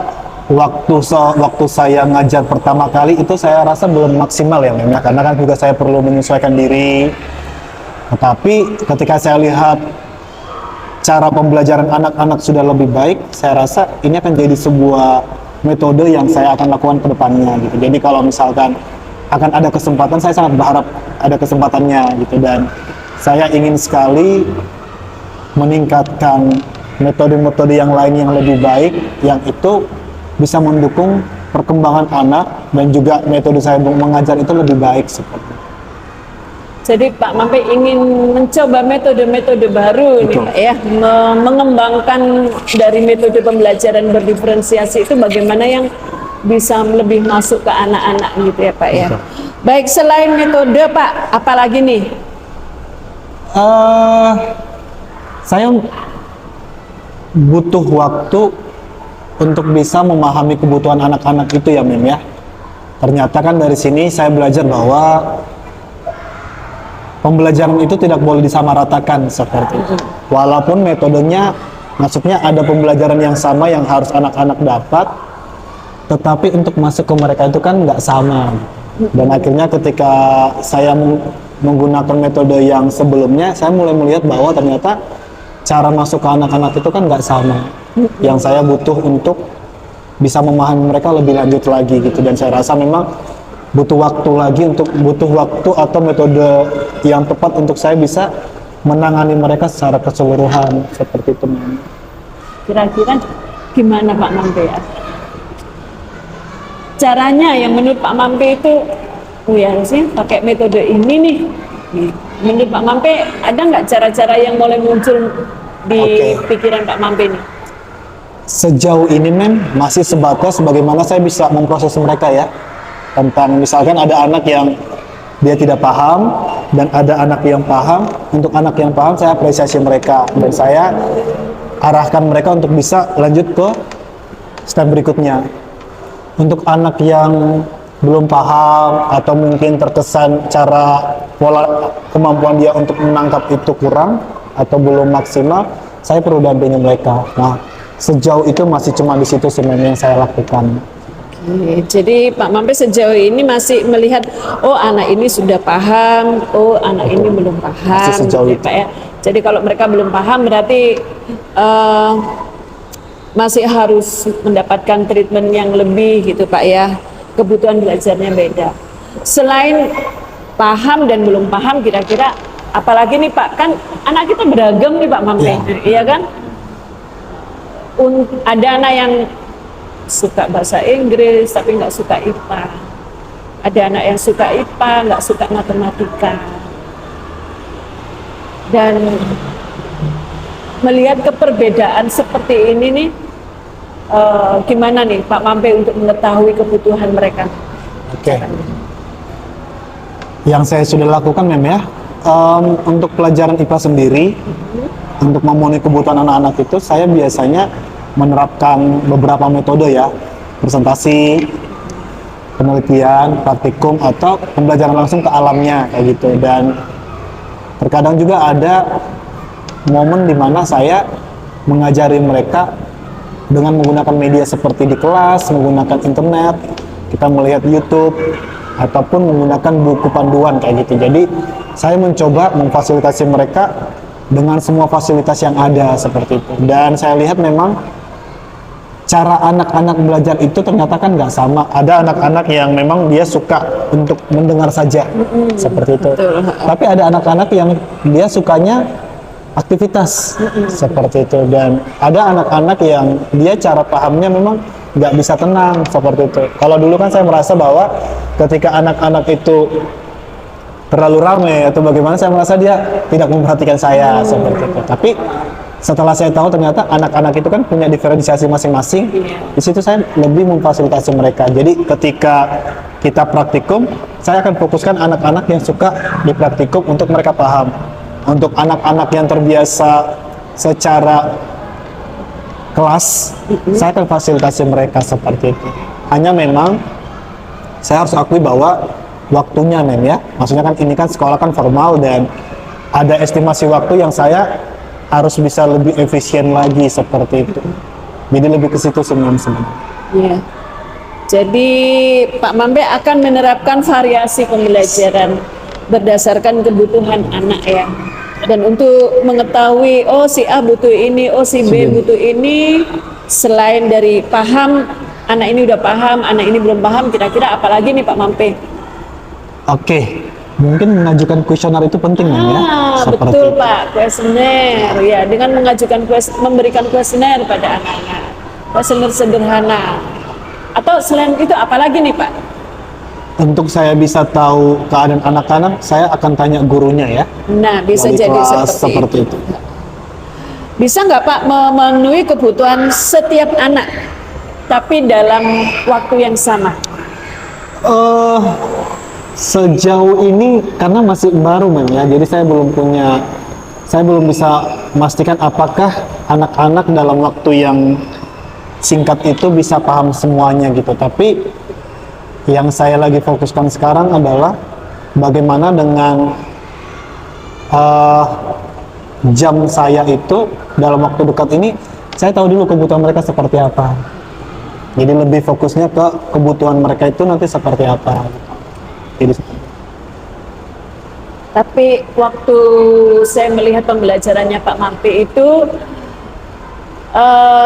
[SPEAKER 8] waktu saya ngajar pertama kali itu saya rasa belum maksimal ya mem, ya, karena kan juga saya perlu menyesuaikan diri. Tetapi ketika saya lihat cara pembelajaran anak-anak sudah lebih baik, saya rasa ini akan jadi sebuah metode yang saya akan lakukan ke depannya gitu. Jadi kalau misalkan akan ada kesempatan, saya sangat berharap ada kesempatannya gitu, dan saya ingin sekali meningkatkan metode-metode yang lain yang lebih baik, yang itu bisa mendukung perkembangan anak, dan juga metode saya mengajar itu lebih baik seperti itu.
[SPEAKER 1] Jadi Pak Mampe ingin mencoba metode-metode baru nih Pak ya, mengembangkan dari metode pembelajaran berdiferensiasi itu bagaimana yang bisa lebih masuk ke anak-anak gitu ya Pak ya. Baik, selain metode Pak, apalagi nih?
[SPEAKER 8] Saya butuh waktu untuk bisa memahami kebutuhan anak-anak itu ya Mem ya. Ternyata kan dari sini saya belajar bahwa pembelajaran itu tidak boleh disamaratakan seperti itu. Walaupun metodenya, maksudnya ada pembelajaran yang sama yang harus anak-anak dapat, tetapi untuk masuk ke mereka itu kan nggak sama. Dan akhirnya ketika saya menggunakan metode yang sebelumnya, saya mulai melihat bahwa ternyata cara masuk ke anak-anak itu kan nggak sama. Yang saya butuh untuk bisa memahami mereka lebih lanjut lagi gitu. Dan saya rasa memang butuh waktu atau metode yang tepat untuk saya bisa menangani mereka secara keseluruhan seperti itu.
[SPEAKER 1] Kira-kira gimana Pak Mampe ya? Caranya yang menurut Pak Mampe itu, ya sih pakai metode ini nih. Menurut Pak Mampe ada nggak cara-cara yang mulai muncul di pikiran Pak Mampe nih?
[SPEAKER 8] Sejauh ini Mem masih sebatas bagaimana saya bisa memproses mereka ya. Tentang misalkan ada anak yang dia tidak paham dan ada anak yang paham. Untuk anak yang paham saya apresiasi mereka dan saya arahkan mereka untuk bisa lanjut ke step berikutnya. Untuk anak yang belum paham atau mungkin terkesan cara pola kemampuan dia untuk menangkap itu kurang atau belum maksimal, saya perlu dampingi mereka. Nah, sejauh itu masih cuma di situ sebenarnya yang saya lakukan.
[SPEAKER 1] Jadi Pak Mampe sejauh ini masih melihat, oh anak ini sudah paham, oh anak ini belum paham,
[SPEAKER 8] masih sejauh
[SPEAKER 1] gitu, Pak ya. Jadi kalau mereka belum paham berarti masih harus mendapatkan treatment yang lebih gitu Pak ya. Kebutuhan belajarnya beda. Selain paham dan belum paham, kira-kira apalagi nih Pak, kan anak kita beragam nih Pak Mampe, iya kan? Ada anak yang suka bahasa Inggris tapi nggak suka IPA, ada anak yang suka IPA nggak suka matematika. Dan melihat keperbedaan seperti ini nih, gimana nih Pak Mampe untuk mengetahui kebutuhan mereka?
[SPEAKER 8] Yang saya sudah lakukan Mem ya, untuk pelajaran IPA sendiri, untuk memenuhi kebutuhan anak-anak itu saya biasanya menerapkan beberapa metode ya, presentasi, penelitian, praktikum, atau pembelajaran langsung ke alamnya kayak gitu. Dan terkadang juga ada momen di mana saya mengajari mereka dengan menggunakan media seperti di kelas, menggunakan internet, kita melihat YouTube, ataupun menggunakan buku panduan kayak gitu. Jadi saya mencoba memfasilitasi mereka dengan semua fasilitas yang ada seperti itu. Dan saya lihat memang cara anak-anak belajar itu ternyata kan nggak sama. Ada anak-anak yang memang dia suka untuk mendengar saja seperti itu. Tapi ada anak-anak yang dia sukanya aktivitas seperti itu. Dan ada anak-anak yang dia cara pahamnya memang nggak bisa tenang seperti itu. Kalau dulu kan saya merasa bahwa ketika anak-anak itu terlalu ramai atau bagaimana, saya merasa dia tidak memperhatikan saya seperti itu. Tapi setelah saya tahu ternyata anak-anak itu kan punya diferensiasi masing-masing, di situ saya lebih memfasilitasi mereka. Jadi ketika kita praktikum, saya akan fokuskan anak-anak yang suka di praktikum untuk mereka paham. Untuk anak-anak yang terbiasa secara kelas, saya akan fasilitasi mereka seperti itu. Hanya memang saya harus akui bahwa waktunya ya, maksudnya kan ini kan sekolah kan formal dan ada estimasi waktu yang saya harus bisa lebih efisien lagi seperti itu. Jadi lebih ke situ sebenarnya.
[SPEAKER 1] Ya. Jadi Pak Mampe akan menerapkan variasi pembelajaran berdasarkan kebutuhan anak ya. Dan untuk mengetahui oh si A butuh ini, oh si B butuh ini, selain dari paham, anak ini udah paham, anak ini belum paham, kira-kira apalagi nih Pak Mampe?
[SPEAKER 8] Oke, mungkin mengajukan kuesioner itu penting ya. Seperti
[SPEAKER 1] Betul
[SPEAKER 8] itu.
[SPEAKER 1] Pak, kuesioner ya, dengan mengajukan memberikan kuesioner pada anak-anak, kuesioner sederhana. Atau selain itu apalagi nih Pak?
[SPEAKER 8] Untuk saya bisa tahu keadaan anak-anak, saya akan tanya gurunya ya.
[SPEAKER 1] Nah, bisa
[SPEAKER 8] Wali
[SPEAKER 1] jadi
[SPEAKER 8] kelas
[SPEAKER 1] seperti
[SPEAKER 8] itu.
[SPEAKER 1] Bisa nggak Pak memenuhi kebutuhan setiap anak, tapi dalam waktu yang sama?
[SPEAKER 8] Sejauh ini karena masih baru ya, jadi saya belum bisa memastikan apakah anak-anak dalam waktu yang singkat itu bisa paham semuanya gitu. Tapi yang saya lagi fokuskan sekarang adalah bagaimana dengan jam saya itu dalam waktu dekat ini, saya tahu dulu kebutuhan mereka seperti apa. Jadi lebih fokusnya ke kebutuhan mereka itu nanti seperti apa. Jadi,
[SPEAKER 1] tapi waktu saya melihat pembelajarannya Pak Mampe itu,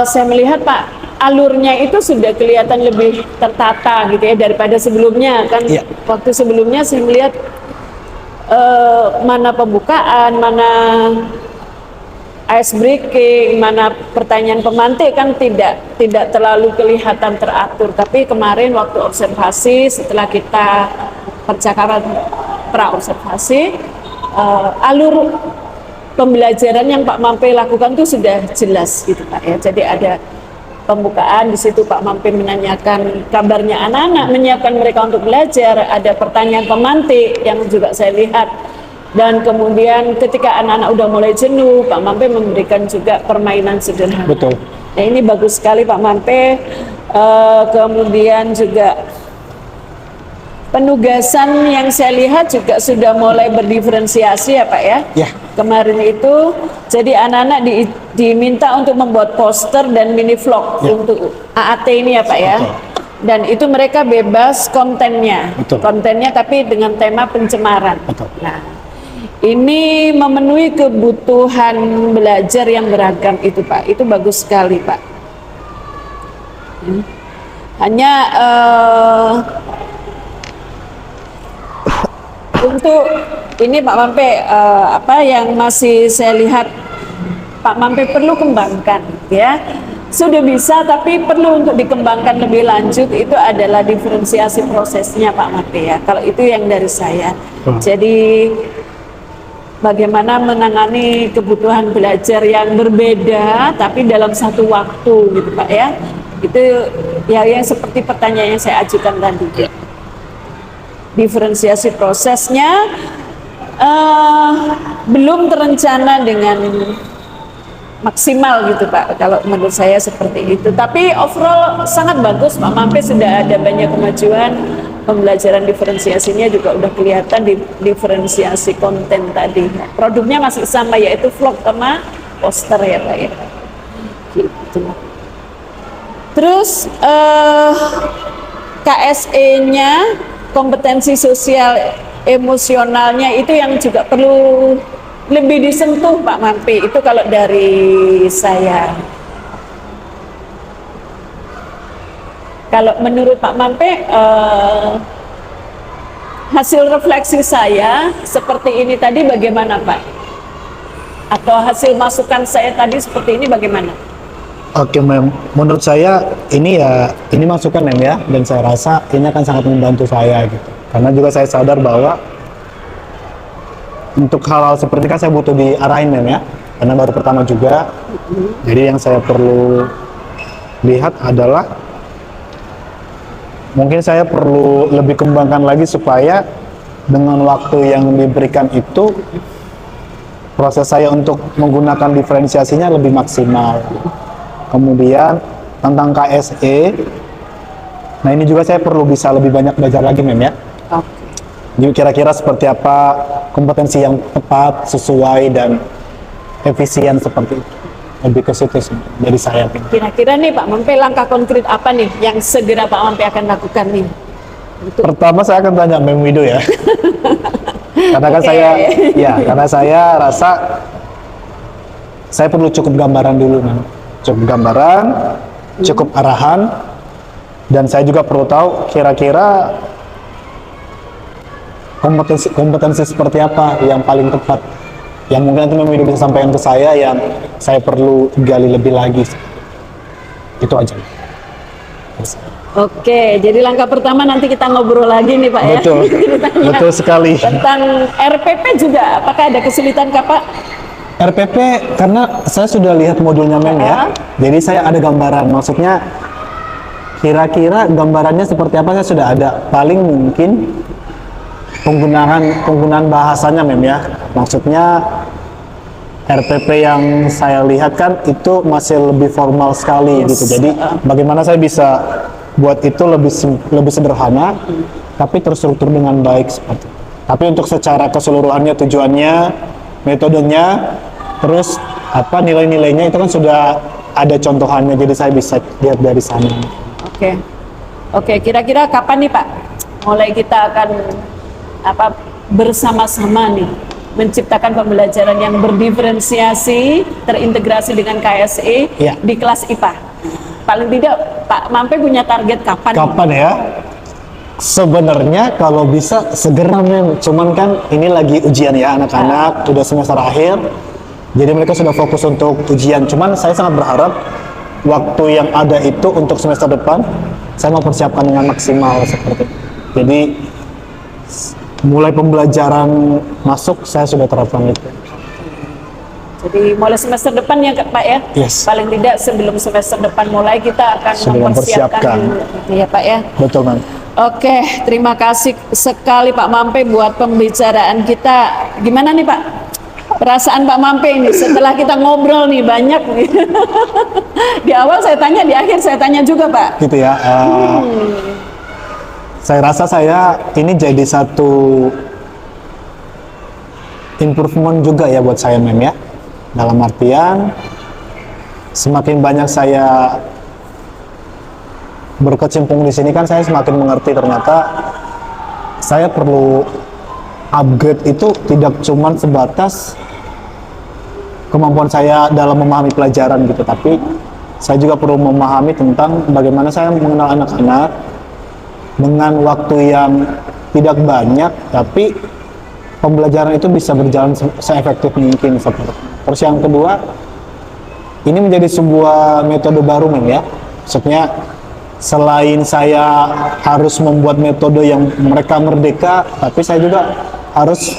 [SPEAKER 1] saya melihat Pak alurnya itu sudah kelihatan lebih tertata gitu ya daripada sebelumnya kan.
[SPEAKER 8] Iya.
[SPEAKER 1] Waktu sebelumnya saya melihat mana pembukaan, mana ice breaking, mana pertanyaan pemantik kan tidak terlalu kelihatan teratur. Tapi kemarin waktu observasi setelah kita percakapan pra observasi, alur pembelajaran yang Pak Mampe lakukan itu sudah jelas gitu Pak ya. Jadi ada pembukaan di situ Pak Mampe menanyakan kabarnya anak-anak, menyiapkan mereka untuk belajar, ada pertanyaan pemantik yang juga saya lihat. Dan kemudian ketika anak-anak udah mulai jenuh, Pak Mampe memberikan juga permainan sederhana.
[SPEAKER 8] betul.
[SPEAKER 1] Nah ini bagus sekali Pak Mampe. Kemudian juga penugasan yang saya lihat juga sudah mulai berdiferensiasi ya Pak ya.
[SPEAKER 8] Ya.
[SPEAKER 1] Kemarin itu jadi anak-anak diminta untuk membuat poster dan mini vlog
[SPEAKER 8] Ya.
[SPEAKER 1] untuk AAT ini ya Pak ya.
[SPEAKER 8] Betul.
[SPEAKER 1] Dan itu mereka bebas kontennya.
[SPEAKER 8] Betul.
[SPEAKER 1] Kontennya tapi dengan tema pencemaran.
[SPEAKER 8] Betul.
[SPEAKER 1] Nah, ini memenuhi kebutuhan belajar yang beragam itu Pak. Itu bagus sekali Pak. Hanya untuk ini Pak Mampe apa yang masih saya lihat Pak Mampe perlu kembangkan ya. Sudah bisa tapi perlu untuk dikembangkan lebih lanjut itu adalah diferensiasi prosesnya Pak Mampe ya. Kalau itu yang dari saya. Jadi bagaimana menangani kebutuhan belajar yang berbeda tapi dalam satu waktu gitu Pak ya. Itu ya yang seperti pertanyaan yang saya ajukan tadi. Diferensiasi prosesnya belum terencana dengan maksimal gitu Pak, kalau menurut saya seperti itu. Tapi overall sangat bagus Pak Mampe, sudah ada banyak kemajuan. Pembelajaran diferensiasinya juga udah kelihatan di diferensiasi konten tadi. Produknya masih sama yaitu vlog sama poster ya Pak ya. Gitu. Terus KSE-nya, kompetensi sosial emosionalnya itu yang juga perlu lebih disentuh Pak Mampe. Itu kalau dari saya. Kalau menurut Pak Mampe, hasil refleksi saya seperti ini tadi bagaimana Pak? Atau hasil masukan saya tadi seperti ini bagaimana?
[SPEAKER 8] Oke, menurut saya ini masukan ya, dan saya rasa ini akan sangat membantu saya gitu. Karena juga saya sadar bahwa untuk hal-hal seperti kan saya butuh diarahin ya, karena baru pertama juga. Jadi yang saya perlu lihat adalah mungkin saya perlu lebih kembangkan lagi supaya dengan waktu yang diberikan itu proses saya untuk menggunakan diferensiasinya lebih maksimal. kemudian tentang KSE. Nah ini juga saya perlu bisa lebih banyak belajar lagi Mem ya.
[SPEAKER 1] Oke.
[SPEAKER 8] Jadi kira-kira seperti apa kompetensi yang tepat, sesuai dan efisien seperti itu. Lebih ke situ sih dari saya.
[SPEAKER 1] Kira-kira nih Pak Mampe, langkah konkret apa nih yang segera Pak Mampe akan lakukan nih?
[SPEAKER 8] Pertama saya akan tanya Mem Wido ya. Karena kan karena saya rasa saya perlu cukup gambaran dulu Mem. Cukup gambaran, cukup arahan, dan saya juga perlu tahu kira-kira kompetensi seperti apa yang paling tepat. Yang mungkin nanti Mem Wido bisa sampaikan ke saya yang saya perlu gali lebih lagi. Itu aja.
[SPEAKER 1] Oke, jadi langkah pertama nanti kita ngobrol lagi nih Pak ya.
[SPEAKER 8] Betul, betul sekali.
[SPEAKER 1] Tentang RPP juga, apakah ada kesulitan Kak Pak?
[SPEAKER 8] RPP karena saya sudah lihat modulnya Mem ya. Jadi saya ada gambaran, maksudnya kira-kira gambarannya seperti apa saya sudah ada. Paling mungkin penggunaan bahasanya Mem ya. Maksudnya RPP yang saya lihat kan itu masih lebih formal sekali gitu. Jadi bagaimana saya bisa buat itu lebih sederhana tapi terstruktur dengan baik seperti itu. Tapi untuk secara keseluruhannya, tujuannya, metodenya, terus apa nilai-nilainya itu kan sudah ada contohannya, jadi saya bisa lihat dari sana.
[SPEAKER 1] Oke, kira-kira kapan nih Pak mulai kita akan bersama-sama nih menciptakan pembelajaran yang berdiferensiasi, terintegrasi dengan KSE di kelas IPA? Paling tidak Pak Mampe punya target kapan?
[SPEAKER 8] Kapan ya? Sebenarnya kalau bisa segera Mem, cuman kan ini lagi ujian ya anak-anak, sudah semester akhir, jadi mereka sudah fokus untuk ujian. Cuman saya sangat berharap waktu yang ada itu untuk semester depan saya mau persiapkan dengan maksimal seperti itu. Jadi mulai pembelajaran masuk saya sudah terapkan itu.
[SPEAKER 1] Jadi mulai semester depan ya Pak ya?
[SPEAKER 8] Yes.
[SPEAKER 1] Paling tidak sebelum semester depan mulai kita akan mempersiapkan ya Pak ya?
[SPEAKER 8] Betul Mem.
[SPEAKER 1] Oke, terima kasih sekali Pak Mampe buat pembicaraan kita. Gimana nih Pak? Perasaan Pak Mampe ini setelah kita ngobrol nih banyak nih. Di awal saya tanya, di akhir saya tanya juga Pak.
[SPEAKER 8] Gitu ya. Saya rasa saya ini jadi satu improvement juga ya buat saya Mem ya. Dalam artian semakin banyak saya berkecimpung di sini kan saya semakin mengerti ternyata saya perlu upgrade itu tidak cuma sebatas kemampuan saya dalam memahami pelajaran gitu, tapi saya juga perlu memahami tentang bagaimana saya mengenal anak-anak dengan waktu yang tidak banyak, tapi pembelajaran itu bisa berjalan se-efektif mungkin seperti itu. Terus yang kedua, ini menjadi sebuah metode baru Mem ya. Maksudnya selain saya harus membuat metode yang mereka merdeka, tapi saya juga harus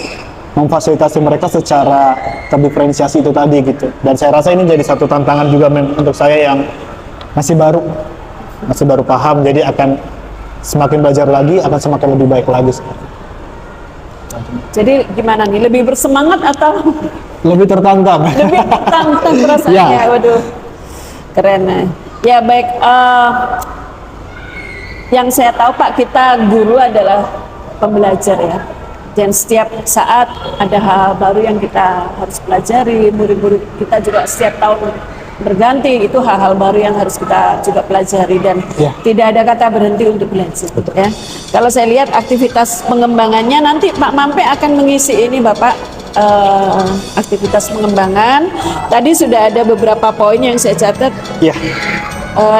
[SPEAKER 8] memfasilitasi mereka secara terdiferensiasi itu tadi gitu. Dan saya rasa ini jadi satu tantangan juga Mem untuk saya yang masih baru paham, jadi akan semakin belajar lagi akan semakin lebih baik lagi.
[SPEAKER 1] Jadi gimana nih? Lebih bersemangat atau
[SPEAKER 8] lebih tertantang?
[SPEAKER 1] Lebih tertantang rasanya.
[SPEAKER 8] Ya.
[SPEAKER 1] Waduh, keren. Ya baik. Yang saya tahu Pak, kita guru adalah pembelajar ya. Dan setiap saat ada hal baru yang kita harus pelajari. Murid-murid kita juga setiap tahun berganti, itu hal-hal baru yang harus kita juga pelajari dan tidak ada kata berhenti untuk belajar. Ya. Kalau saya lihat aktivitas pengembangannya nanti Pak Mampe akan mengisi ini Bapak, aktivitas pengembangan. Tadi sudah ada beberapa poin yang saya catat.
[SPEAKER 8] Ya.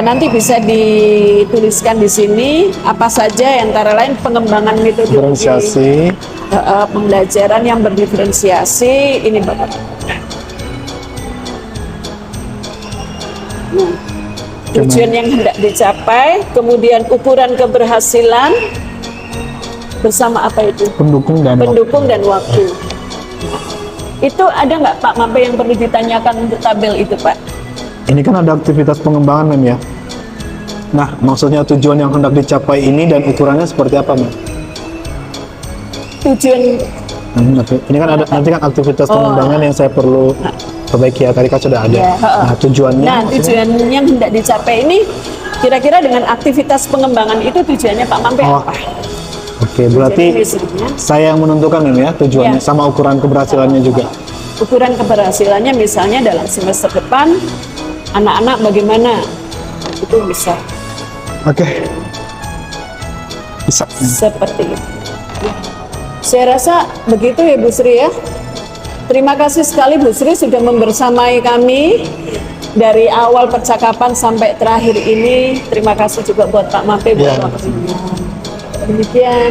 [SPEAKER 1] Nanti bisa dituliskan di sini apa saja, antara lain pengembangan metodologi pembelajaran yang berdiferensiasi. Ini Bapak. Tujuan yang hendak dicapai, kemudian ukuran keberhasilan bersama apa itu? Pendukung dan waktu. Itu ada nggak Pak Mampe yang perlu ditanyakan untuk tabel itu Pak?
[SPEAKER 8] Ini kan ada aktivitas pengembangan Mem ya. Nah, maksudnya tujuan yang hendak dicapai ini dan ukurannya seperti apa Mem?
[SPEAKER 1] Tujuan
[SPEAKER 8] ini kan ada nanti kan aktivitas pengembangan yang saya perlu diperbaiki ya, tadi kan sudah ada.
[SPEAKER 9] Ya,
[SPEAKER 8] Nah, tujuannya
[SPEAKER 9] Nah,
[SPEAKER 8] maksudnya-
[SPEAKER 9] tujuan yang hendak dicapai ini kira-kira dengan aktivitas pengembangan itu tujuannya Pak Mampe
[SPEAKER 8] Oh,
[SPEAKER 9] apa?
[SPEAKER 8] Oke, berarti
[SPEAKER 9] Jadi misalnya,
[SPEAKER 8] saya yang menentukan ini ya tujuannya
[SPEAKER 9] Ya.
[SPEAKER 8] sama ukuran keberhasilannya juga.
[SPEAKER 9] ukuran keberhasilannya misalnya dalam semester depan anak-anak bagaimana itu bisa
[SPEAKER 8] Oke. Bisa.
[SPEAKER 9] seperti itu. Saya rasa begitu ya Bu Sri ya. Terima kasih sekali Bu Sri sudah membersamai kami dari awal percakapan sampai terakhir ini. Terima kasih juga buat Pak Mampe buat
[SPEAKER 8] Ya.
[SPEAKER 9] waktunya. Demikian.